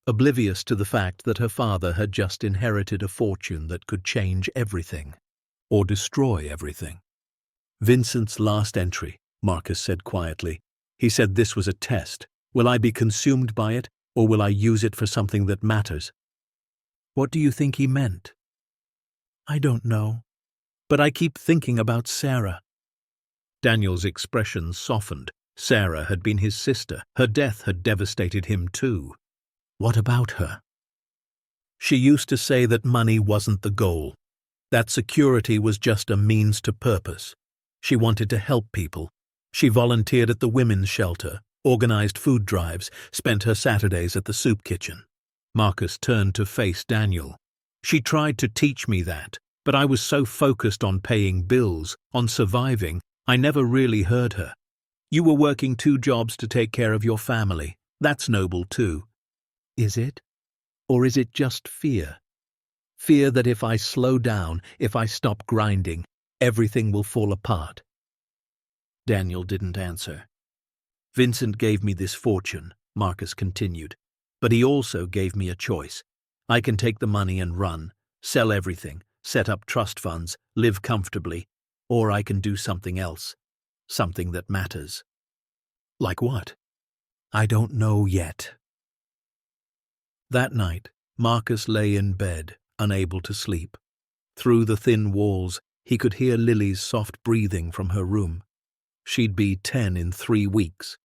oblivious to the fact that her father had just inherited a fortune that could change everything, or destroy everything. "Vincent's last entry," Marcus said quietly. "He said this was a test. Will I be consumed by it, or will I use it for something that matters?" "What do you think he meant?" "I don't know. But I keep thinking about Sarah." Daniel's expression softened. Sarah had been his sister. Her death had devastated him too. What about her? "She used to say that money wasn't the goal. That security was just a means to purpose. She wanted to help people. She volunteered at the women's shelter, organized food drives, spent her Saturdays at the soup kitchen." Marcus turned to face Daniel. "She tried to teach me that, but I was so focused on paying bills, on surviving, I never really heard her. You were working 2 jobs to take care of your family. That's noble too." "Is it?" Or is it just fear? Fear that if I slow down, if I stop grinding, everything will fall apart. Daniel didn't answer. Vincent gave me this fortune, Marcus continued, but he also gave me a choice. I can take the money and run, sell everything, set up trust funds, live comfortably, or I can do something else, something that matters. Like what? I don't know yet. That night, Marcus lay in bed, unable to sleep. Through the thin walls, he could hear Lily's soft breathing from her room. She'd be 10 in 3 weeks,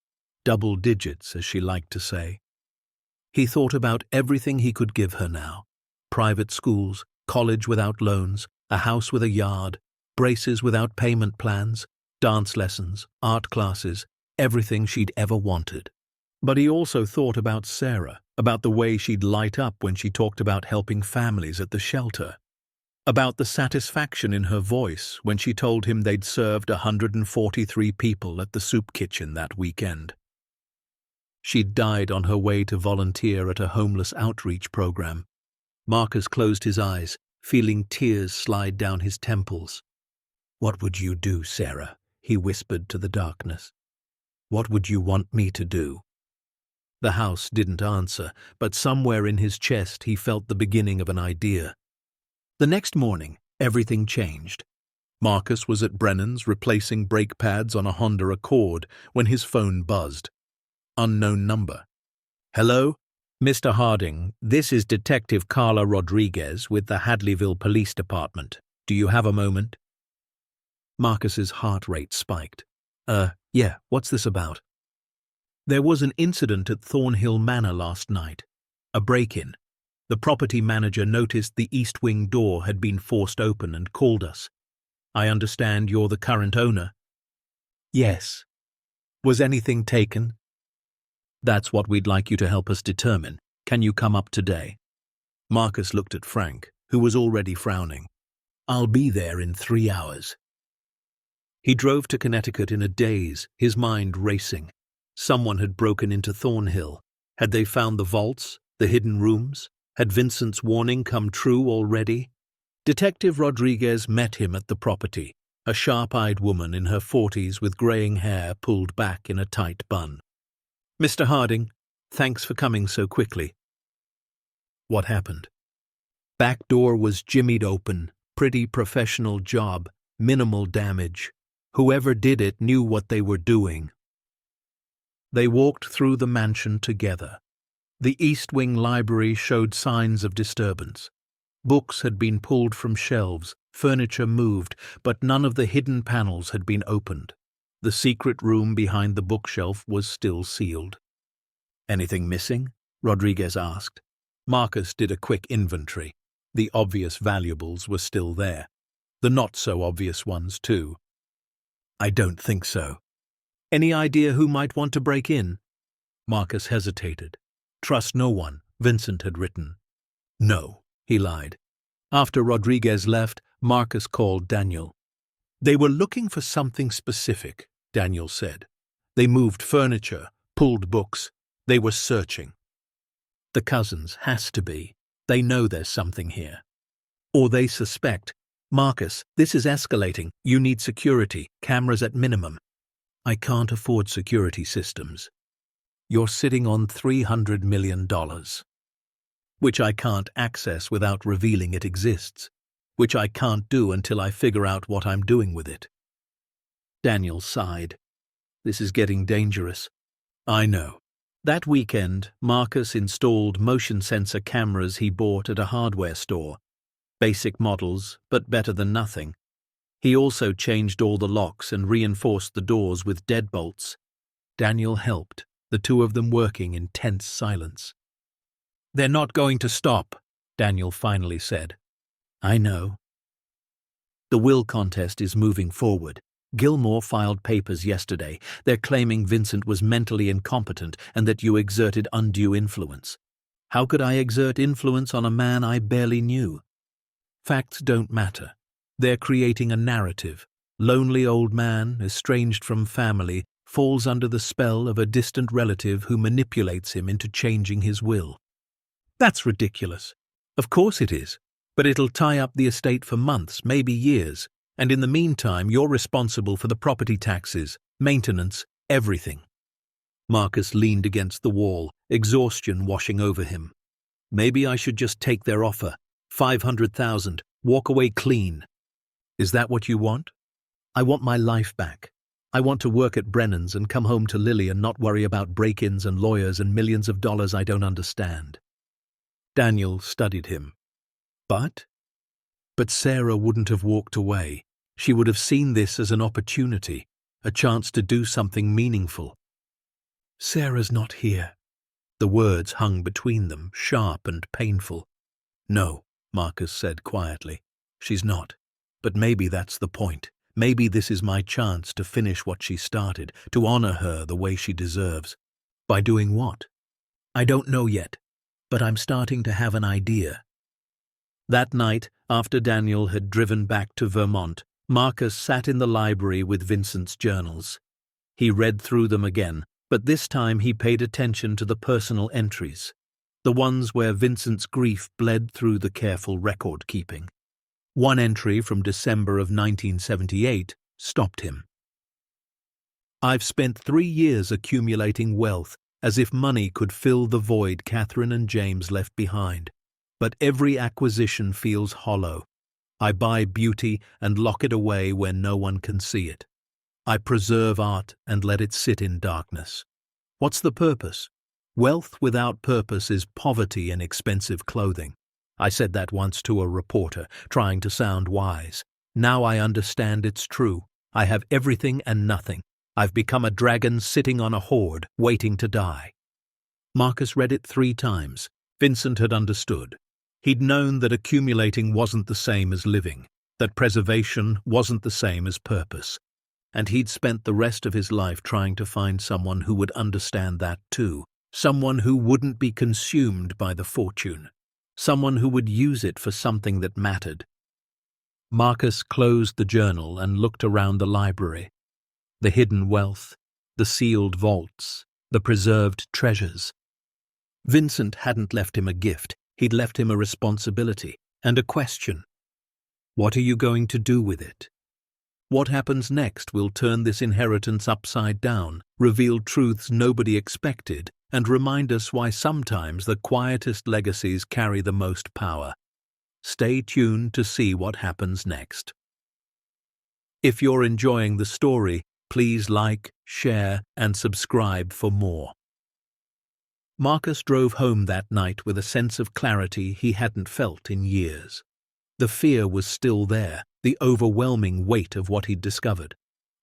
double digits, as she liked to say. He thought about everything he could give her now. Private schools, college without loans, a house with a yard, braces without payment plans, dance lessons, art classes, everything she'd ever wanted. But he also thought about Sarah, about the way she'd light up when she talked about helping families at the shelter, about the satisfaction in her voice when she told him they'd served 143 people at the soup kitchen that weekend. She'd died on her way to volunteer at a homeless outreach program. Marcus closed his eyes, feeling tears slide down his temples. "What would you do, Sarah?" he whispered to the darkness. "What would you want me to do?" The house didn't answer, but somewhere in his chest he felt the beginning of an idea. The next morning, everything changed. Marcus was at Brennan's replacing brake pads on a Honda Accord when his phone buzzed. Unknown number. "Hello? Mr. Harding, this is Detective Carla Rodriguez with the Hadleyville Police Department. Do you have a moment?" Marcus's heart rate spiked. Yeah, what's this about?" "There was an incident at Thornhill Manor last night. A break-in. The property manager noticed the east wing door had been forced open and called us. I understand you're the current owner." "Yes." "Was anything taken?" "That's what we'd like you to help us determine. Can you come up today?" Marcus looked at Frank, who was already frowning. "I'll be there in 3 hours." He drove to Connecticut in a daze, his mind racing. Someone had broken into Thornhill. Had they found the vaults, the hidden rooms? Had Vincent's warning come true already? Detective Rodriguez met him at the property, a sharp-eyed woman in her 40s with graying hair pulled back in a tight bun. "Mr. Harding, thanks for coming so quickly." What happened? Back door was jimmied open, pretty professional job, minimal damage. Whoever did it knew what they were doing. They walked through the mansion together. The East Wing library showed signs of disturbance. Books had been pulled from shelves, furniture moved, but none of the hidden panels had been opened. The secret room behind the bookshelf was still sealed. "Anything missing?" Rodriguez asked. Marcus did a quick inventory. The obvious valuables were still there. The not-so-obvious ones, too. "I don't think so." "Any idea who might want to break in?" Marcus hesitated. "Trust no one," Vincent had written. "No," he lied. After Rodriguez left, Marcus called Daniel. "They were looking for something specific," Daniel said. "They moved furniture, pulled books. They were searching." "The cousins, has to be. They know there's something here. Or they suspect. Marcus, this is escalating. You need security, cameras at minimum." "I can't afford security systems." "You're sitting on $300 million. Which I can't access without revealing it exists. Which I can't do until I figure out what I'm doing with it." Daniel sighed. "This is getting dangerous." "I know." That weekend, Marcus installed motion sensor cameras he bought at a hardware store. Basic models, but better than nothing. He also changed all the locks and reinforced the doors with deadbolts. Daniel helped, the two of them working in tense silence. "They're not going to stop," Daniel finally said. "I know." The will contest is moving forward. Gilmore filed papers yesterday. They're claiming Vincent was mentally incompetent and that you exerted undue influence. How could I exert influence on a man I barely knew? Facts don't matter. They're creating a narrative. Lonely old man, estranged from family, falls under the spell of a distant relative who manipulates him into changing his will. That's ridiculous. Of course it is. But it'll tie up the estate for months, maybe years. And in the meantime, you're responsible for the property taxes, maintenance, everything. Marcus leaned against the wall, exhaustion washing over him. Maybe I should just take their offer. 500,000, walk away clean. Is that what you want? I want my life back. I want to work at Brennan's and come home to Lily and not worry about break-ins and lawyers and millions of dollars I don't understand. Daniel studied him. But Sarah wouldn't have walked away. She would have seen this as an opportunity, a chance to do something meaningful. Sarah's not here. The words hung between them, sharp and painful. No, Marcus said quietly. She's not. But maybe that's the point. Maybe this is my chance to finish what she started, to honor her the way she deserves. By doing what? I don't know yet, but I'm starting to have an idea. That night, after Daniel had driven back to Vermont, Marcus sat in the library with Vincent's journals. He read through them again, but this time he paid attention to the personal entries, the ones where Vincent's grief bled through the careful record-keeping. One entry from December of 1978 stopped him. I've spent 3 years accumulating wealth, as if money could fill the void Catherine and James left behind. But every acquisition feels hollow. I buy beauty and lock it away where no one can see it. I preserve art and let it sit in darkness. What's the purpose? Wealth without purpose is poverty and expensive clothing. I said that once to a reporter, trying to sound wise. Now I understand it's true. I have everything and nothing. I've become a dragon sitting on a hoard, waiting to die. Marcus read it 3 times. Vincent had understood. He'd known that accumulating wasn't the same as living, that preservation wasn't the same as purpose. And he'd spent the rest of his life trying to find someone who would understand that too, someone who wouldn't be consumed by the fortune, someone who would use it for something that mattered. Marcus closed the journal and looked around the library. The hidden wealth, the sealed vaults, the preserved treasures. Vincent hadn't left him a gift, he'd left him a responsibility and a question. What are you going to do with it? What happens next will turn this inheritance upside down, reveal truths nobody expected, and remind us why sometimes the quietest legacies carry the most power. Stay tuned to see what happens next. If you're enjoying the story, please like, share, and subscribe for more. Marcus drove home that night with a sense of clarity he hadn't felt in years. The fear was still there, the overwhelming weight of what he'd discovered.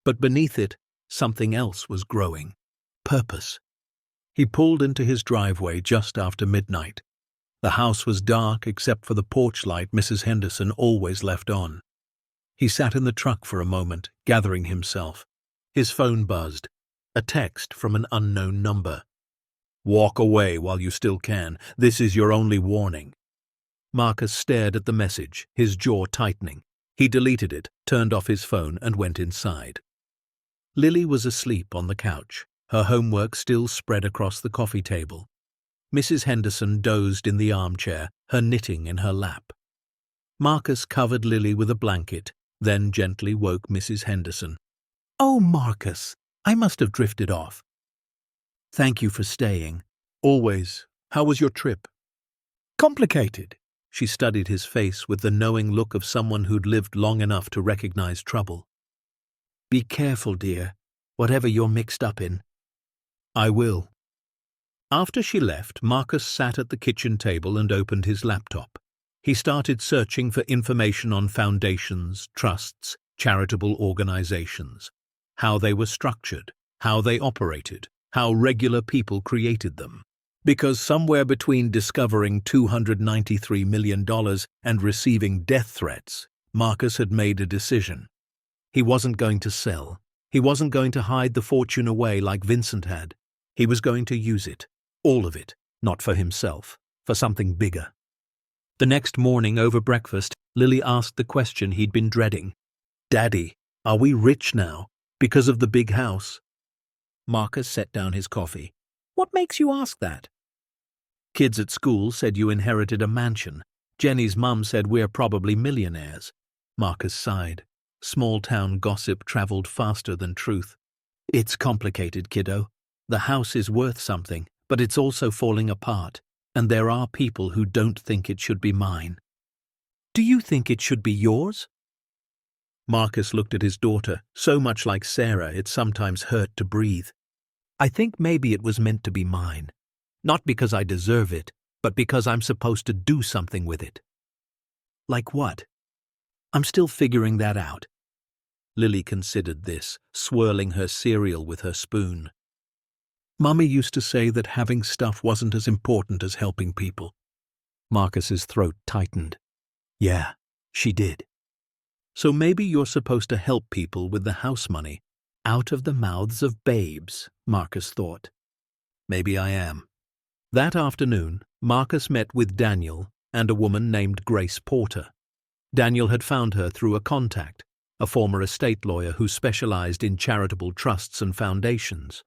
But beneath it, something else was growing. Purpose. He pulled into his driveway just after midnight. The house was dark except for the porch light Mrs. Henderson always left on. He sat in the truck for a moment, gathering himself. His phone buzzed. A text from an unknown number. Walk away while you still can. This is your only warning. Marcus stared at the message, his jaw tightening. He deleted it, turned off his phone, and went inside. Lily was asleep on the couch, her homework still spread across the coffee table. Mrs. Henderson dozed in the armchair, her knitting in her lap. Marcus covered Lily with a blanket, then gently woke Mrs. Henderson. "Oh, Marcus, I must have drifted off." "Thank you for staying. Always. How was your trip?" "Complicated." She studied his face with the knowing look of someone who'd lived long enough to recognize trouble. "Be careful, dear, whatever you're mixed up in." "I will." After she left, Marcus sat at the kitchen table and opened his laptop. He started searching for information on foundations, trusts, charitable organizations, how they were structured, how they operated, how regular people created them. Because somewhere between discovering $293 million and receiving death threats, Marcus had made a decision. He wasn't going to sell. He wasn't going to hide the fortune away like Vincent had. He was going to use it, all of it, not for himself, for something bigger. The next morning over breakfast, Lily asked the question he'd been dreading. "Daddy, are we rich now, because of the big house?" Marcus set down his coffee. "What makes you ask that?" Kids at school said you inherited a mansion. Jenny's mum said we're probably millionaires. Marcus sighed. Small-town gossip traveled faster than truth. It's complicated, kiddo. The house is worth something, but it's also falling apart, and there are people who don't think it should be mine. Do you think it should be yours? Marcus looked at his daughter, so much like Sarah it sometimes hurt to breathe. I think maybe it was meant to be mine. Not because I deserve it, but because I'm supposed to do something with it. Like what? I'm still figuring that out. Lily considered this, swirling her cereal with her spoon. Mummy used to say that having stuff wasn't as important as helping people. Marcus's throat tightened. Yeah, she did. So maybe you're supposed to help people with the house money, out of the mouths of babes, Marcus thought. Maybe I am. That afternoon, Marcus met with Daniel and a woman named Grace Porter. Daniel had found her through a contact, a former estate lawyer who specialized in charitable trusts and foundations.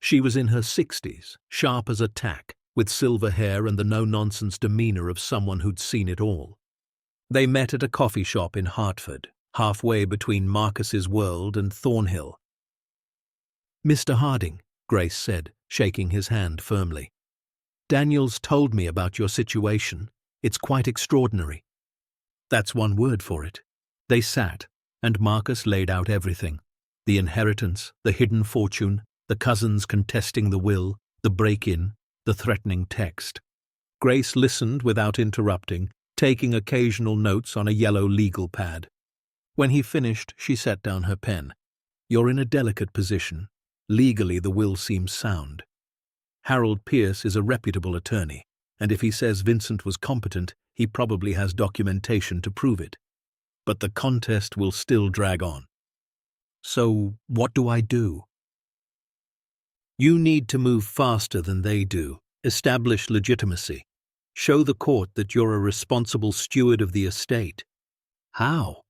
She was in her 60s, sharp as a tack, with silver hair and the no-nonsense demeanor of someone who'd seen it all. They met at a coffee shop in Hartford, halfway between Marcus's world and Thornhill. Mr. Harding, Grace said, shaking his hand firmly. Daniel's told me about your situation. It's quite extraordinary. That's one word for it. They sat, and Marcus laid out everything. The inheritance, the hidden fortune, the cousins contesting the will, the break-in, the threatening text. Grace listened without interrupting, taking occasional notes on a yellow legal pad. When he finished, she set down her pen. You're in a delicate position. Legally, the will seems sound. Harold Pierce is a reputable attorney, and if he says Vincent was competent, he probably has documentation to prove it. But the contest will still drag on. So, what do I do? You need to move faster than they do, establish legitimacy. Show the court that you're a responsible steward of the estate. How?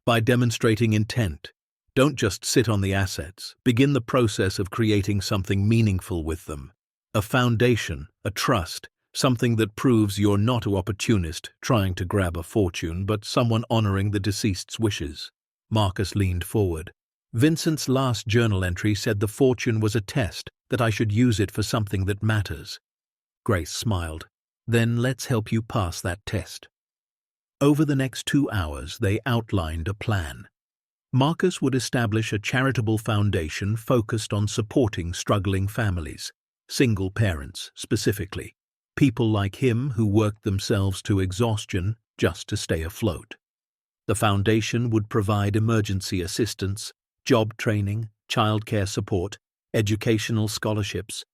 By demonstrating intent. Don't just sit on the assets. Begin the process of creating something meaningful with them. A foundation, a trust, something that proves you're not an opportunist trying to grab a fortune, but someone honoring the deceased's wishes. Marcus leaned forward. Vincent's last journal entry said the fortune was a test, that I should use it for something that matters. Grace smiled. Then let's help you pass that test. Over the next 2 hours, they outlined a plan. Marcus would establish a charitable foundation focused on supporting struggling families, single parents specifically, people like him who worked themselves to exhaustion just to stay afloat. The foundation would provide emergency assistance, job training, childcare support, educational scholarships,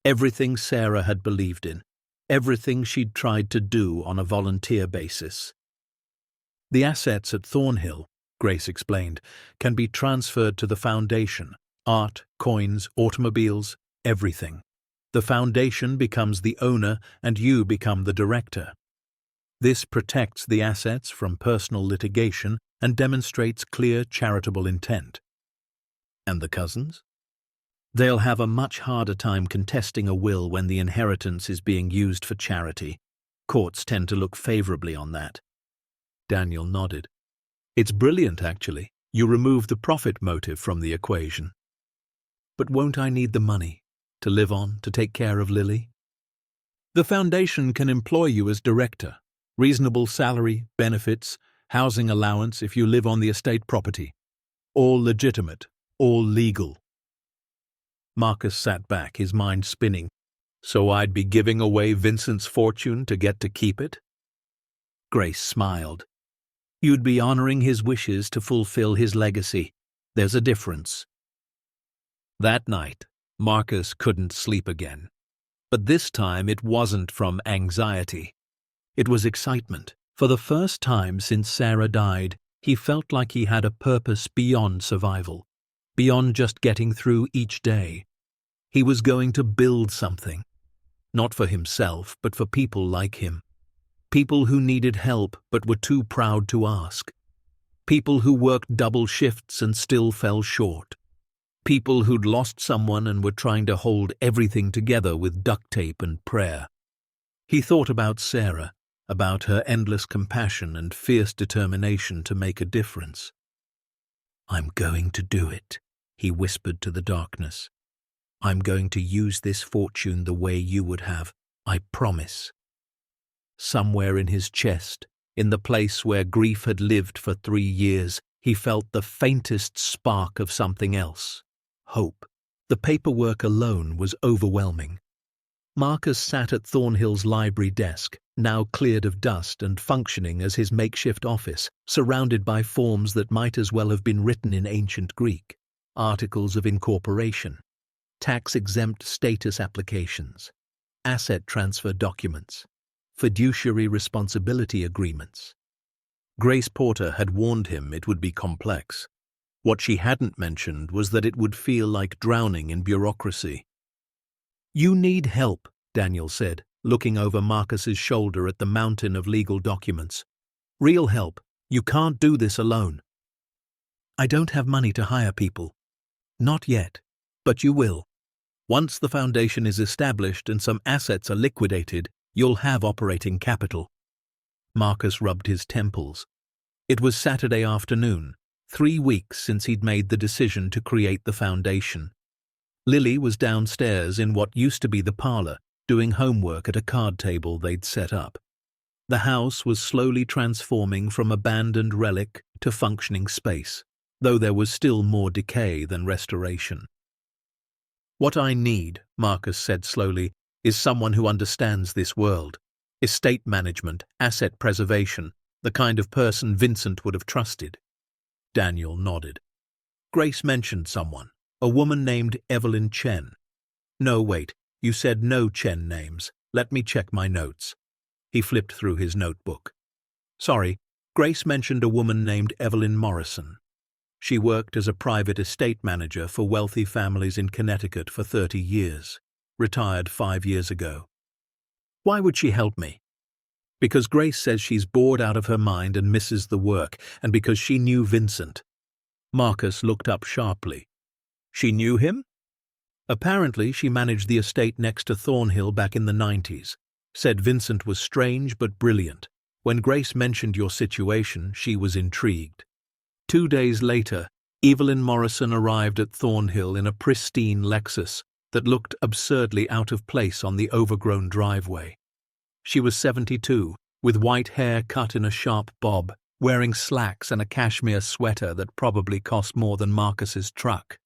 everything Sarah had believed in, everything she'd tried to do on a volunteer basis. The assets at Thornhill, Grace explained, can be transferred to the foundation. Art, coins, automobiles, everything. The foundation becomes the owner and you become the director. This protects the assets from personal litigation and demonstrates clear charitable intent. And the cousins? They'll have a much harder time contesting a will when the inheritance is being used for charity. Courts tend to look favorably on that. Daniel nodded. It's brilliant, actually. You remove the profit motive from the equation. But won't I need the money to live on, to take care of Lily? The foundation can employ you as director. Reasonable salary, benefits, housing allowance if you live on the estate property. All legitimate, all legal. Marcus sat back, his mind spinning. So I'd be giving away Vincent's fortune to get to keep it? Grace smiled. You'd be honoring his wishes to fulfill his legacy. There's a difference. That night, Marcus couldn't sleep again. But this time it wasn't from anxiety. It was excitement. For the first time since Sarah died, he felt like he had a purpose beyond survival, beyond just getting through each day. He was going to build something. Not for himself, but for people like him. People who needed help but were too proud to ask. People who worked double shifts and still fell short. People who'd lost someone and were trying to hold everything together with duct tape and prayer. He thought about Sarah, about her endless compassion and fierce determination to make a difference. "I'm going to do it," he whispered to the darkness. "I'm going to use this fortune the way you would have, I promise." Somewhere in his chest, in the place where grief had lived for 3 years, he felt the faintest spark of something else. Hope. The paperwork alone was overwhelming. Marcus sat at Thornhill's library desk, now cleared of dust and functioning as his makeshift office, surrounded by forms that might as well have been written in ancient Greek. Articles of incorporation, tax-exempt status applications, asset transfer documents, fiduciary responsibility agreements. Grace Porter had warned him it would be complex. What she hadn't mentioned was that it would feel like drowning in bureaucracy. "You need help," Daniel said, looking over Marcus's shoulder at the mountain of legal documents. "Real help. You can't do this alone." "I don't have money to hire people." "Not yet. But you will. Once the foundation is established and some assets are liquidated, you'll have operating capital." Marcus rubbed his temples. It was Saturday afternoon, 3 weeks since he'd made the decision to create the foundation. Lily was downstairs in what used to be the parlor, doing homework at a card table they'd set up. The house was slowly transforming from abandoned relic to functioning space, though there was still more decay than restoration. "What I need," Marcus said slowly, "is someone who understands this world. Estate management, asset preservation, the kind of person Vincent would have trusted." Daniel nodded. "Grace mentioned someone, a woman named Evelyn Chen." "No, wait, you said no Chen names. Let me check my notes." He flipped through his notebook. "Sorry, Grace mentioned a woman named Evelyn Morrison. She worked as a private estate manager for wealthy families in Connecticut for 30 years, retired 5 years ago." "Why would she help me?" "Because Grace says she's bored out of her mind and misses the work, and because she knew Vincent." Marcus looked up sharply. "She knew him?" "Apparently she managed the estate next to Thornhill back in the 90s. Said Vincent was strange but brilliant. When Grace mentioned your situation, she was intrigued." 2 days later, Evelyn Morrison arrived at Thornhill in a pristine Lexus that looked absurdly out of place on the overgrown driveway. She was 72, with white hair cut in a sharp bob, wearing slacks and a cashmere sweater that probably cost more than Marcus's truck.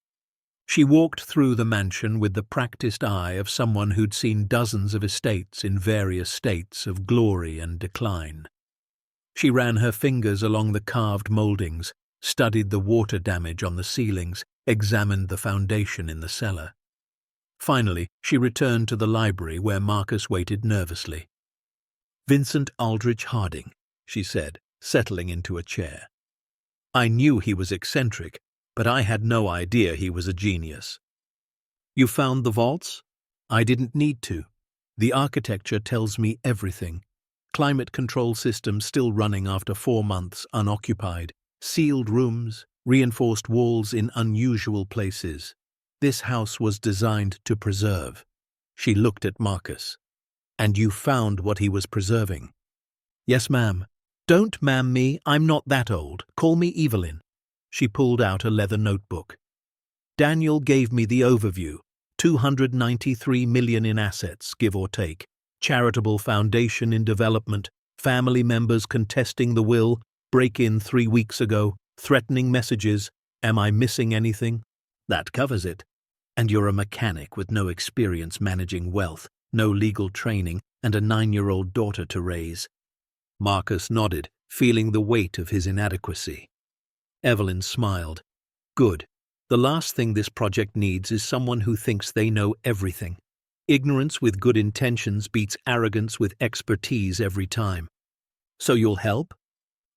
She walked through the mansion with the practiced eye of someone who'd seen dozens of estates in various states of glory and decline. She ran her fingers along the carved moldings, studied the water damage on the ceilings, examined the foundation in the cellar. Finally, she returned to the library where Marcus waited nervously. "Vincent Aldrich Harding," she said, settling into a chair. "I knew he was eccentric, but I had no idea he was a genius." "You found the vaults?" "I didn't need to. The architecture tells me everything. Climate control system still running after 4 months unoccupied. Sealed rooms, reinforced walls in unusual places. This house was designed to preserve." She looked at Marcus. "And you found what he was preserving?" "Yes, ma'am." "Don't ma'am me, I'm not that old. Call me Evelyn." She pulled out a leather notebook. "Daniel gave me the overview. 293 million in assets, give or take. Charitable foundation in development. Family members contesting the will. Break-in 3 weeks ago. Threatening messages. Am I missing anything?" "That covers it. And you're a mechanic with no experience managing wealth, no legal training, and a 9-year-old daughter to raise." Marcus nodded, feeling the weight of his inadequacy. Evelyn smiled. "Good. The last thing this project needs is someone who thinks they know everything. Ignorance with good intentions beats arrogance with expertise every time. So you'll help?"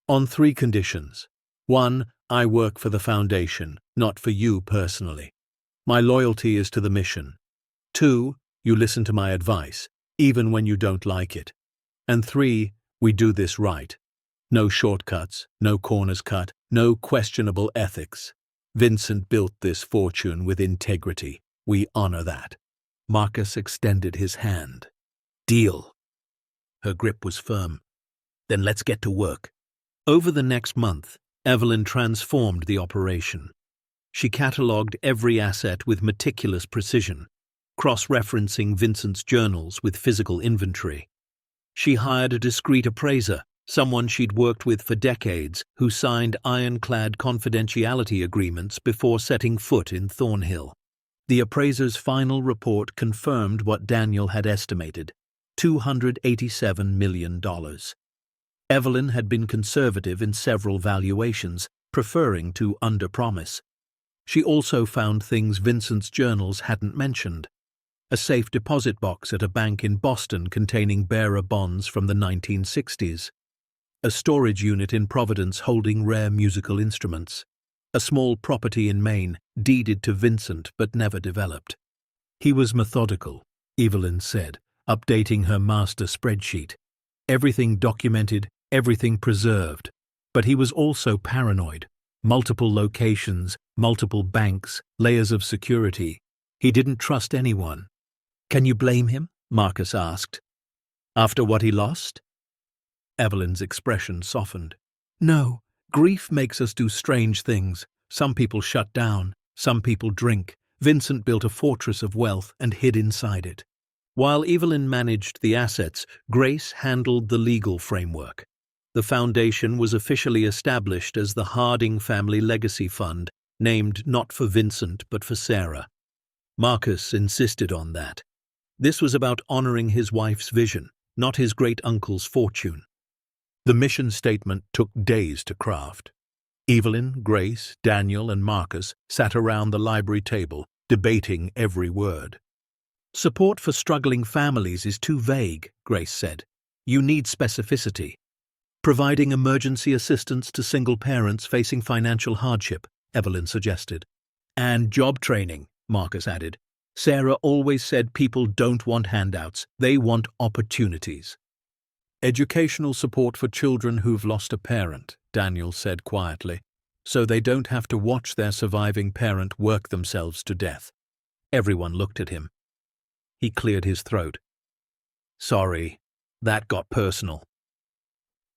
"On 3 conditions. 1, I work for the foundation, not for you personally. My loyalty is to the mission. 2, you listen to my advice, even when you don't like it. And 3, we do this right. No shortcuts, no corners cut, no questionable ethics. Vincent built this fortune with integrity. We honor that." Marcus extended his hand. "Deal." Her grip was firm. "Then let's get to work." Over the next month, Evelyn transformed the operation. She catalogued every asset with meticulous precision, cross-referencing Vincent's journals with physical inventory. She hired a discreet appraiser, someone she'd worked with for decades, who signed ironclad confidentiality agreements before setting foot in Thornhill. The appraiser's final report confirmed what Daniel had estimated: $287 million. Evelyn had been conservative in several valuations, preferring to underpromise. She also found things Vincent's journals hadn't mentioned: a safe deposit box at a bank in Boston containing bearer bonds from the 1960s, a storage unit in Providence holding rare musical instruments, a small property in Maine deeded to Vincent but never developed. He was methodical, Evelyn said, updating her master spreadsheet. Everything documented, everything preserved. But he was also paranoid. Multiple locations, multiple banks, layers of security. He didn't trust anyone. "Can you blame him?" Marcus asked. "After what he lost?" Evelyn's expression softened. "No, grief makes us do strange things. Some people shut down, some people drink. Vincent built a fortress of wealth and hid inside it." While Evelyn managed the assets, Grace handled the legal framework. The foundation was officially established as the Harding Family Legacy Fund, named not for Vincent but for Sarah. Marcus insisted on that. This was about honoring his wife's vision, not his great-uncle's fortune. The mission statement took days to craft. Evelyn, Grace, Daniel, and Marcus sat around the library table, debating every word. "Support for struggling families is too vague," Grace said. "You need specificity." "Providing emergency assistance to single parents facing financial hardship," Evelyn suggested. "And job training," Marcus added. "Sarah always said people don't want handouts, they want opportunities." "Educational support for children who've lost a parent," Daniel said quietly, "so they don't have to watch their surviving parent work themselves to death." Everyone looked at him. He cleared his throat. "Sorry, that got personal."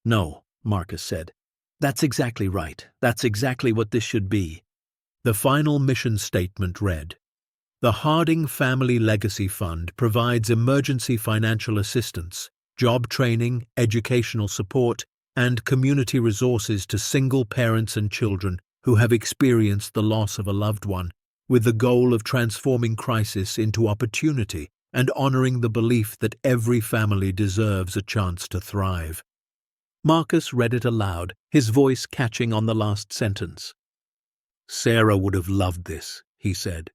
"No," Marcus said. "That's exactly right. That's exactly what this should be." The final mission statement read, "The Harding Family Legacy Fund provides emergency financial assistance, job training, educational support, and community resources to single parents and children who have experienced the loss of a loved one, with the goal of transforming crisis into opportunity and honoring the belief that every family deserves a chance to thrive." Marcus read it aloud, his voice catching on the last sentence. "Sarah would have loved this," he said.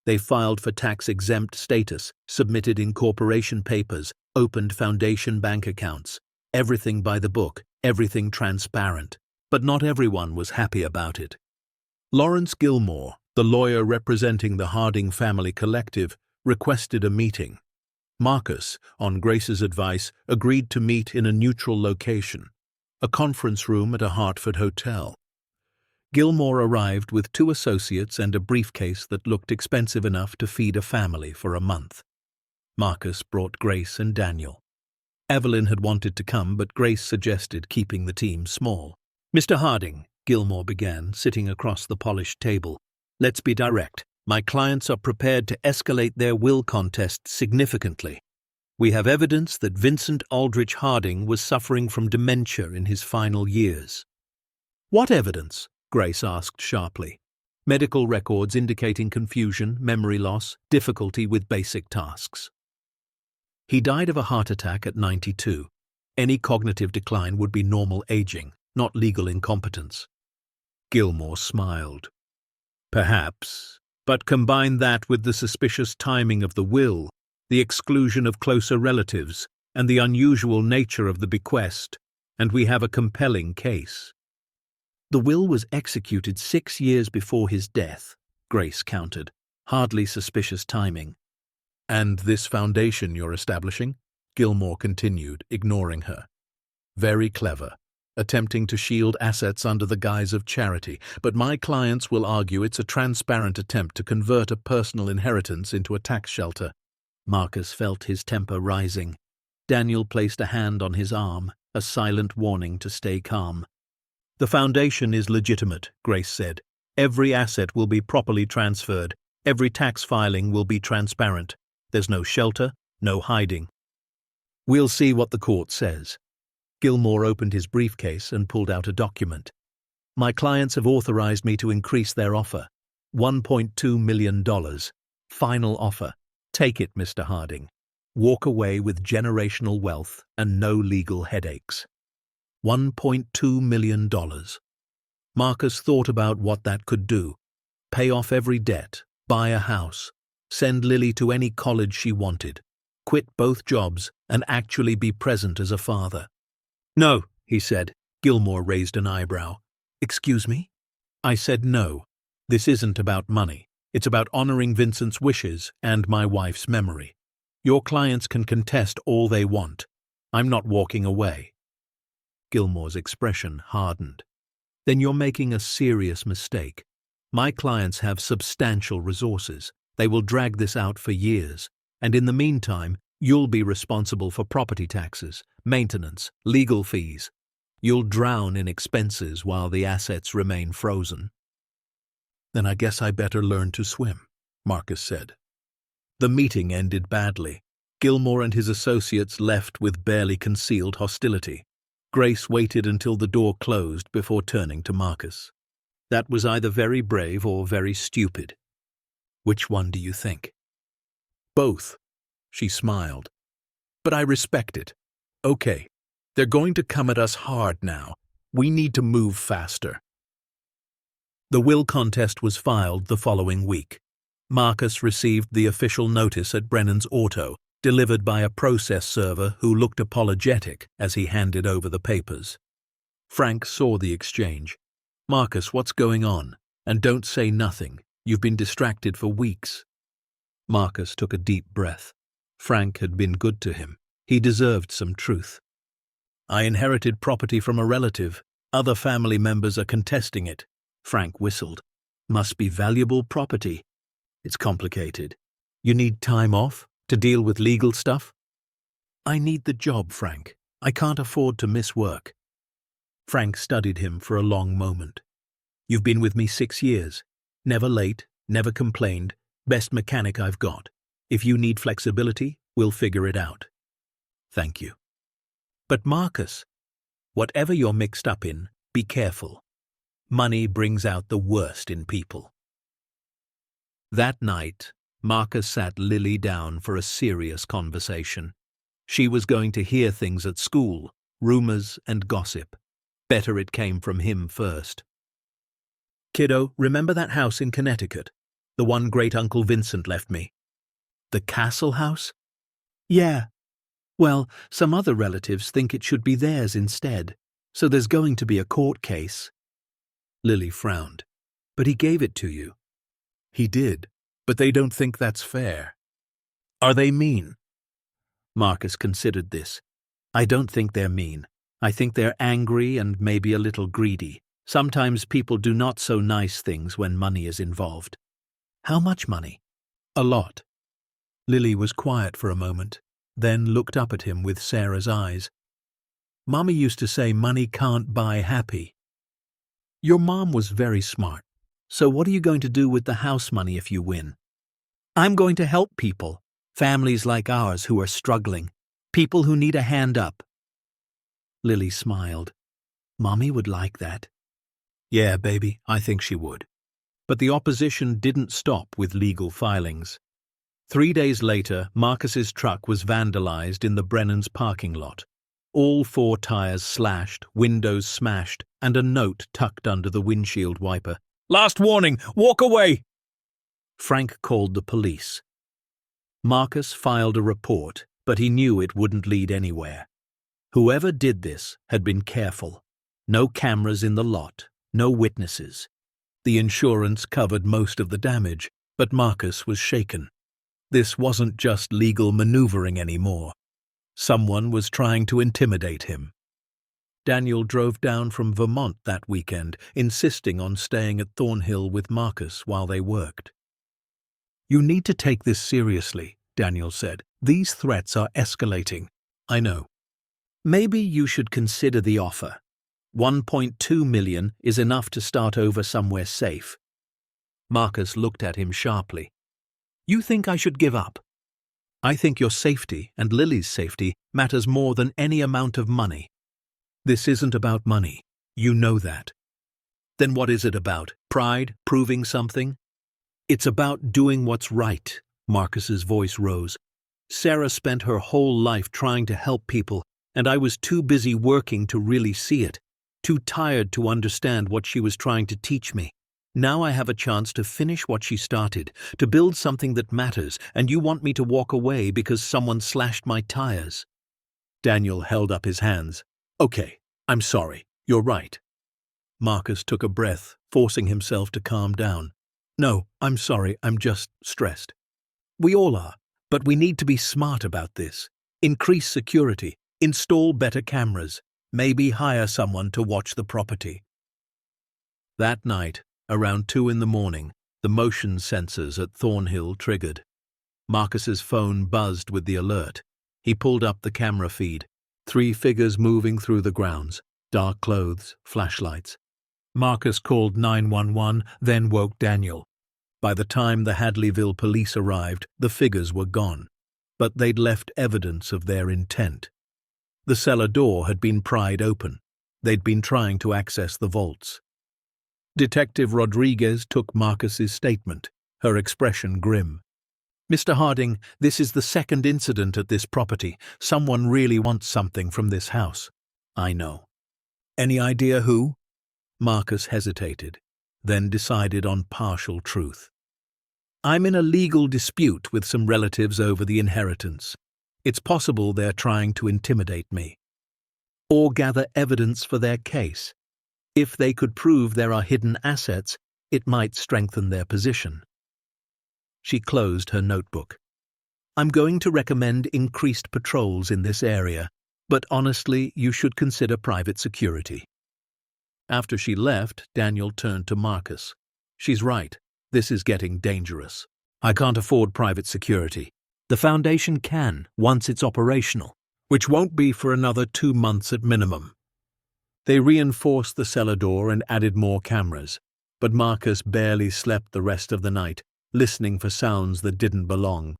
They filed for tax-exempt status, submitted incorporation papers, opened foundation bank accounts. Everything by the book, everything transparent. But not everyone was happy about it. Lawrence Gilmore, the lawyer representing the Harding Family Collective, requested a meeting. Marcus, on Grace's advice, agreed to meet in a neutral location, a conference room at a Hartford hotel. Gilmore arrived with 2 associates and a briefcase that looked expensive enough to feed a family for a month. Marcus brought Grace and Daniel. Evelyn had wanted to come, but Grace suggested keeping the team small. "Mr. Harding," Gilmore began, sitting across the polished table, "let's be direct. My clients are prepared to escalate their will contest significantly. We have evidence that Vincent Aldrich Harding was suffering from dementia in his final years." "What evidence?" Grace asked sharply. "Medical records indicating confusion, memory loss, difficulty with basic tasks." "He died of a heart attack at 92. Any cognitive decline would be normal aging, not legal incompetence." Gilmore smiled. "Perhaps, but combine that with the suspicious timing of the will, the exclusion of closer relatives, and the unusual nature of the bequest, and we have a compelling case." "The will was executed 6 years before his death," Grace countered. "Hardly suspicious timing." "And this foundation you're establishing?" Gilmore continued, ignoring her. "Very clever, attempting to shield assets under the guise of charity, but my clients will argue it's a transparent attempt to convert a personal inheritance into a tax shelter." Marcus felt his temper rising. Daniel placed a hand on his arm, a silent warning to stay calm. The foundation is legitimate, Grace said. Every asset will be properly transferred. Every tax filing will be transparent. There's no shelter, no hiding. We'll see what the court says. Gilmore opened his briefcase and pulled out a document. My clients have authorized me to increase their offer. $1.2 million. Final offer. Take it, Mr. Harding. Walk away with generational wealth and no legal headaches. $1.2 million. Marcus thought about what that could do. Pay off every debt, buy a house, send Lily to any college she wanted, quit both jobs, and actually be present as a father. No, he said. Gilmore raised an eyebrow. Excuse me? I said no. This isn't about money. It's about honoring Vincent's wishes and my wife's memory. Your clients can contest all they want. I'm not walking away. Gilmore's expression hardened. Then you're making a serious mistake. My clients have substantial resources. They will drag this out for years. And in the meantime, you'll be responsible for property taxes, maintenance, legal fees. You'll drown in expenses while the assets remain frozen. Then I guess I better learn to swim, Marcus said. The meeting ended badly. Gilmore and his associates left with barely concealed hostility. Grace waited until the door closed before turning to Marcus. That was either very brave or very stupid. Which one do you think? Both. She smiled. But I respect it. Okay, they're going to come at us hard now. We need to move faster. The will contest was filed the following week. Marcus received the official notice at Brennan's Auto, delivered by a process server who looked apologetic as he handed over the papers. Frank saw the exchange. Marcus, what's going on? And don't say nothing. You've been distracted for weeks. Marcus took a deep breath. Frank had been good to him. He deserved some truth. I inherited property from a relative. Other family members are contesting it. Frank whistled. Must be valuable property. It's complicated. You need time off to deal with legal stuff? I need the job, Frank. I can't afford to miss work. Frank studied him for a long moment. You've been with me 6 years. Never late, never complained. Best mechanic I've got. If you need flexibility, we'll figure it out. Thank you. But Marcus, whatever you're mixed up in, be careful. Money brings out the worst in people. That night, Marcus sat Lily down for a serious conversation. She was going to hear things at school, rumors and gossip. Better it came from him first. Kiddo, remember that house in Connecticut? The one great-uncle Vincent left me. The castle house? Yeah. Well, some other relatives think it should be theirs instead, so there's going to be a court case. Lily frowned. But he gave it to you. He did, but they don't think that's fair. Are they mean? Marcus considered this. I don't think they're mean. I think they're angry and maybe a little greedy. Sometimes people do not so nice things when money is involved. How much money? A lot. Lily was quiet for a moment, then looked up at him with Sarah's eyes. Mommy used to say money can't buy happy. Your mom was very smart. So what are you going to do with the house money if you win? I'm going to help people, families like ours who are struggling, people who need a hand up. Lily smiled. Mommy would like that. Yeah, baby, I think she would. But the opposition didn't stop with legal filings. 3 days later, Marcus's truck was vandalized in the Brennan's parking lot. All 4 tires slashed, windows smashed, and a note tucked under the windshield wiper. Last warning, walk away! Frank called the police. Marcus filed a report, but he knew it wouldn't lead anywhere. Whoever did this had been careful. No cameras in the lot, no witnesses. The insurance covered most of the damage, but Marcus was shaken. This wasn't just legal maneuvering anymore. Someone was trying to intimidate him. Daniel drove down from Vermont that weekend, insisting on staying at Thornhill with Marcus while they worked. You need to take this seriously, Daniel said. These threats are escalating. I know. Maybe you should consider the offer. 1.2 million is enough to start over somewhere safe. Marcus looked at him sharply. You think I should give up? I think your safety and Lily's safety matters more than any amount of money. This isn't about money. You know that. Then what is it about? Pride? Proving something? It's about doing what's right. Marcus's voice rose. Sarah spent her whole life trying to help people, and I was too busy working to really see it, too tired to understand what she was trying to teach me. Now I have a chance to finish what she started, to build something that matters, and you want me to walk away because someone slashed my tires. Daniel held up his hands. Okay, I'm sorry. You're right. Marcus took a breath, forcing himself to calm down. No, I'm sorry, I'm just stressed. We all are, but we need to be smart about this. Increase security, install better cameras, maybe hire someone to watch the property. That night, around 2 a.m, the motion sensors at Thornhill triggered. Marcus's phone buzzed with the alert. He pulled up the camera feed. 3 figures moving through the grounds, dark clothes, flashlights. Marcus called 911, then woke Daniel. By the time the Hadleyville police arrived, the figures were gone, but they'd left evidence of their intent. The cellar door had been pried open. They'd been trying to access the vaults. Detective Rodriguez took Marcus's statement, her expression grim. Mr. Harding, this is the second incident at this property. Someone really wants something from this house. I know. Any idea who? Marcus hesitated, then decided on partial truth. I'm in a legal dispute with some relatives over the inheritance. It's possible they're trying to intimidate me. Or gather evidence for their case. If they could prove there are hidden assets, it might strengthen their position. She closed her notebook. I'm going to recommend increased patrols in this area, but honestly, you should consider private security. After she left, Daniel turned to Marcus. She's right. This is getting dangerous. I can't afford private security. The Foundation can, once it's operational, which won't be for another 2 months at minimum. They reinforced the cellar door and added more cameras, but Marcus barely slept the rest of the night, listening for sounds that didn't belong.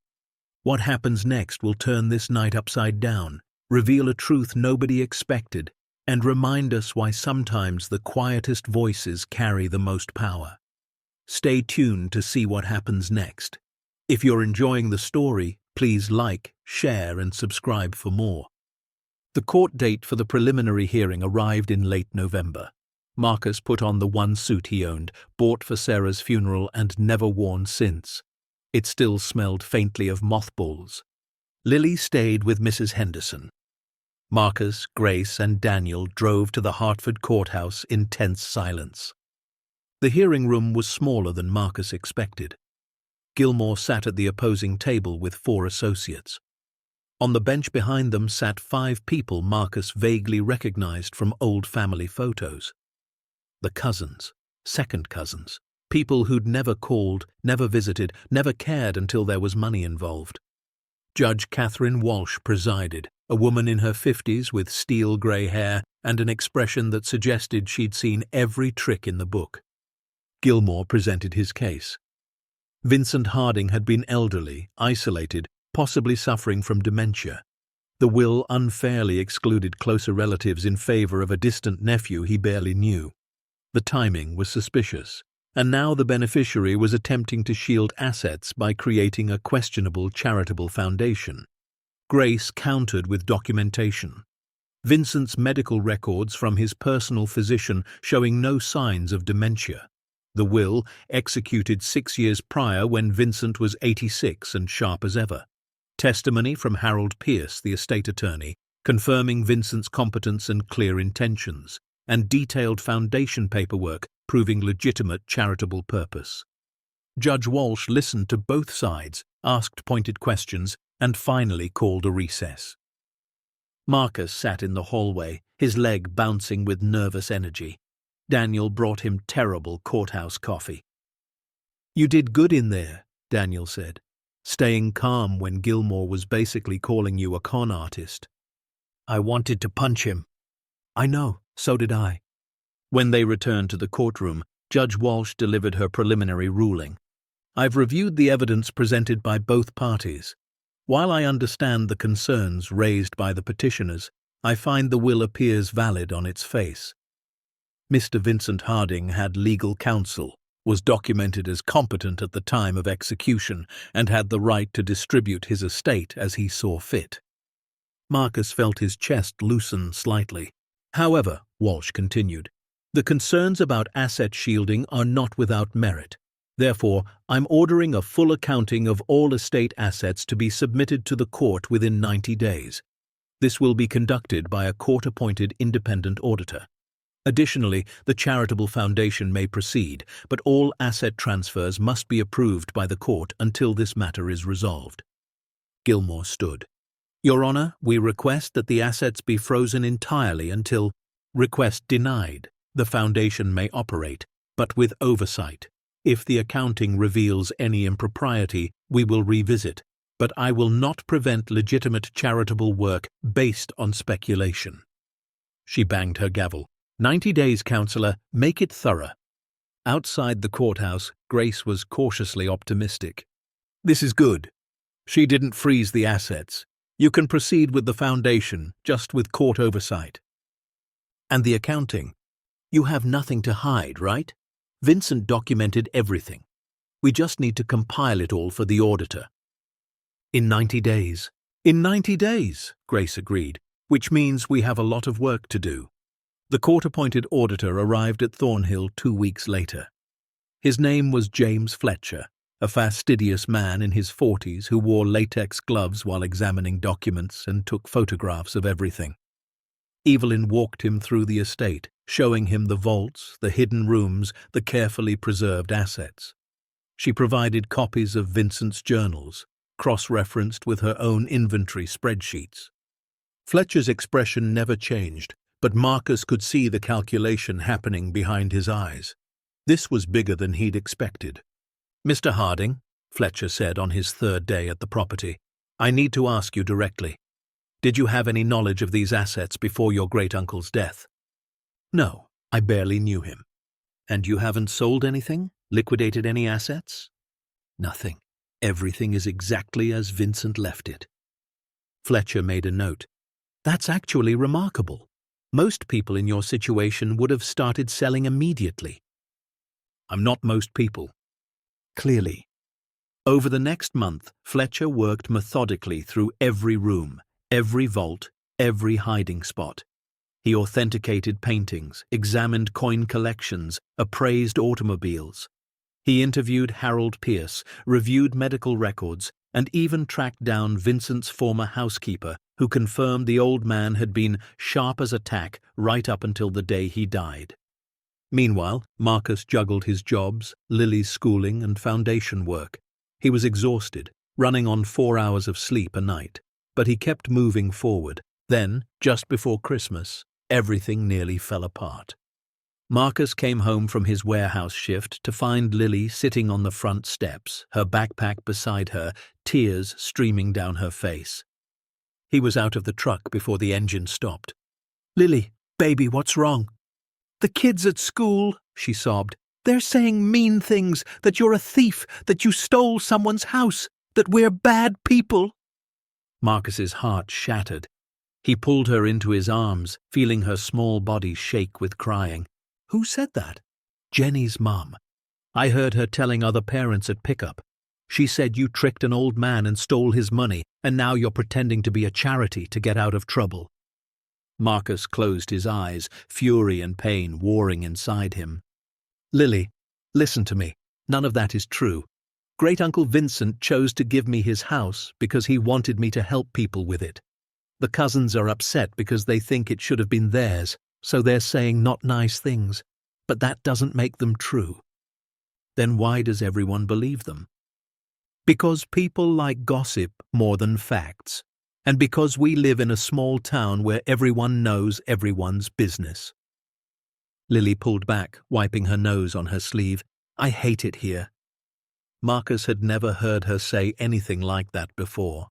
What happens next will turn this night upside down, reveal a truth nobody expected, and remind us why sometimes the quietest voices carry the most power. Stay tuned to see what happens next. If you're enjoying the story, please like, share, and subscribe for more. The court date for the preliminary hearing arrived in late November. Marcus put on the one suit he owned, bought for Sarah's funeral and never worn since. It still smelled faintly of mothballs. Lily stayed with Mrs. Henderson. Marcus, Grace, and Daniel drove to the Hartford courthouse in tense silence. The hearing room was smaller than Marcus expected. Gilmore sat at the opposing table with 4 associates. On the bench behind them sat 5 people Marcus vaguely recognized from old family photos. The cousins, second cousins, people who'd never called, never visited, never cared until there was money involved. Judge Catherine Walsh presided, a woman in her 50s with steel-grey hair and an expression that suggested she'd seen every trick in the book. Gilmore presented his case. Vincent Harding had been elderly, isolated, possibly suffering from dementia. The will unfairly excluded closer relatives in favor of a distant nephew he barely knew. The timing was suspicious, and now the beneficiary was attempting to shield assets by creating a questionable charitable foundation. Grace countered with documentation. Vincent's medical records from his personal physician showing no signs of dementia. The will, executed 6 years prior when Vincent was 86 and sharp as ever. Testimony from Harold Pierce, the estate attorney, confirming Vincent's competence and clear intentions, and detailed foundation paperwork proving legitimate charitable purpose. Judge Walsh listened to both sides, asked pointed questions, and finally called a recess. Marcus sat in the hallway, his leg bouncing with nervous energy. Daniel brought him terrible courthouse coffee. "You did good in there," Daniel said, staying calm when Gilmore was basically calling you a con artist. I wanted to punch him. I know, so did I. When they returned to the courtroom, Judge Walsh delivered her preliminary ruling. I've reviewed the evidence presented by both parties. While I understand the concerns raised by the petitioners, I find the will appears valid on its face. Mr. Vincent Harding had legal counsel, was documented as competent at the time of execution, and had the right to distribute his estate as he saw fit. Marcus felt his chest loosen slightly. However, Walsh continued, the concerns about asset shielding are not without merit. Therefore, I'm ordering a full accounting of all estate assets to be submitted to the court within 90 days. This will be conducted by a court-appointed independent auditor. Additionally, the charitable foundation may proceed, but all asset transfers must be approved by the court until this matter is resolved. Gilmore stood. Your Honor, we request that the assets be frozen entirely until request denied. The foundation may operate, but with oversight. If the accounting reveals any impropriety, we will revisit, but I will not prevent legitimate charitable work based on speculation. She banged her gavel. 90 days, Counselor, make it thorough. Outside the courthouse, Grace was cautiously optimistic. This is good. She didn't freeze the assets. You can proceed with the foundation, just with court oversight. And the accounting? You have nothing to hide, right? Vincent documented everything. We just need to compile it all for the auditor. In 90 days. In 90 days, Grace agreed, which means we have a lot of work to do. The court-appointed auditor arrived at Thornhill 2 weeks later. His name was James Fletcher, a fastidious man in his 40s who wore latex gloves while examining documents and took photographs of everything. Evelyn walked him through the estate, showing him the vaults, the hidden rooms, the carefully preserved assets. She provided copies of Vincent's journals, cross-referenced with her own inventory spreadsheets. Fletcher's expression never changed, but Marcus could see the calculation happening behind his eyes. This was bigger than he'd expected. Mr. Harding, Fletcher said on his third day at the property, I need to ask you directly. Did you have any knowledge of these assets before your great-uncle's death? No, I barely knew him. And you haven't sold anything? Liquidated any assets? Nothing. Everything is exactly as Vincent left it. Fletcher made a note. That's actually remarkable. Most people in your situation would have started selling immediately. I'm not most people. Clearly. Over the next month, Fletcher worked methodically through every room, every vault, every hiding spot. He authenticated paintings, examined coin collections, appraised automobiles. He interviewed Harold Pierce, reviewed medical records, and even tracked down Vincent's former housekeeper, who confirmed the old man had been sharp as a tack right up until the day he died. Meanwhile, Marcus juggled his jobs, Lily's schooling, and foundation work. He was exhausted, running on 4 hours of sleep a night, but he kept moving forward. Then, just before Christmas, everything nearly fell apart. Marcus came home from his warehouse shift to find Lily sitting on the front steps, her backpack beside her, tears streaming down her face. He was out of the truck before the engine stopped. Lily, baby, what's wrong? The kids at school, she sobbed. They're saying mean things, that you're a thief, that you stole someone's house, that we're bad people. Marcus's heart shattered. He pulled her into his arms, feeling her small body shake with crying. Who said that? Jenny's mum. I heard her telling other parents at pickup. She said you tricked an old man and stole his money, and now you're pretending to be a charity to get out of trouble. Marcus closed his eyes, fury and pain warring inside him. Lily, listen to me. None of that is true. Great-uncle Vincent chose to give me his house because he wanted me to help people with it. The cousins are upset because they think it should have been theirs, so they're saying not nice things, but that doesn't make them true. Then why does everyone believe them? Because people like gossip more than facts, and because we live in a small town where everyone knows everyone's business. Lily pulled back, wiping her nose on her sleeve. I hate it here. Marcus had never heard her say anything like that before.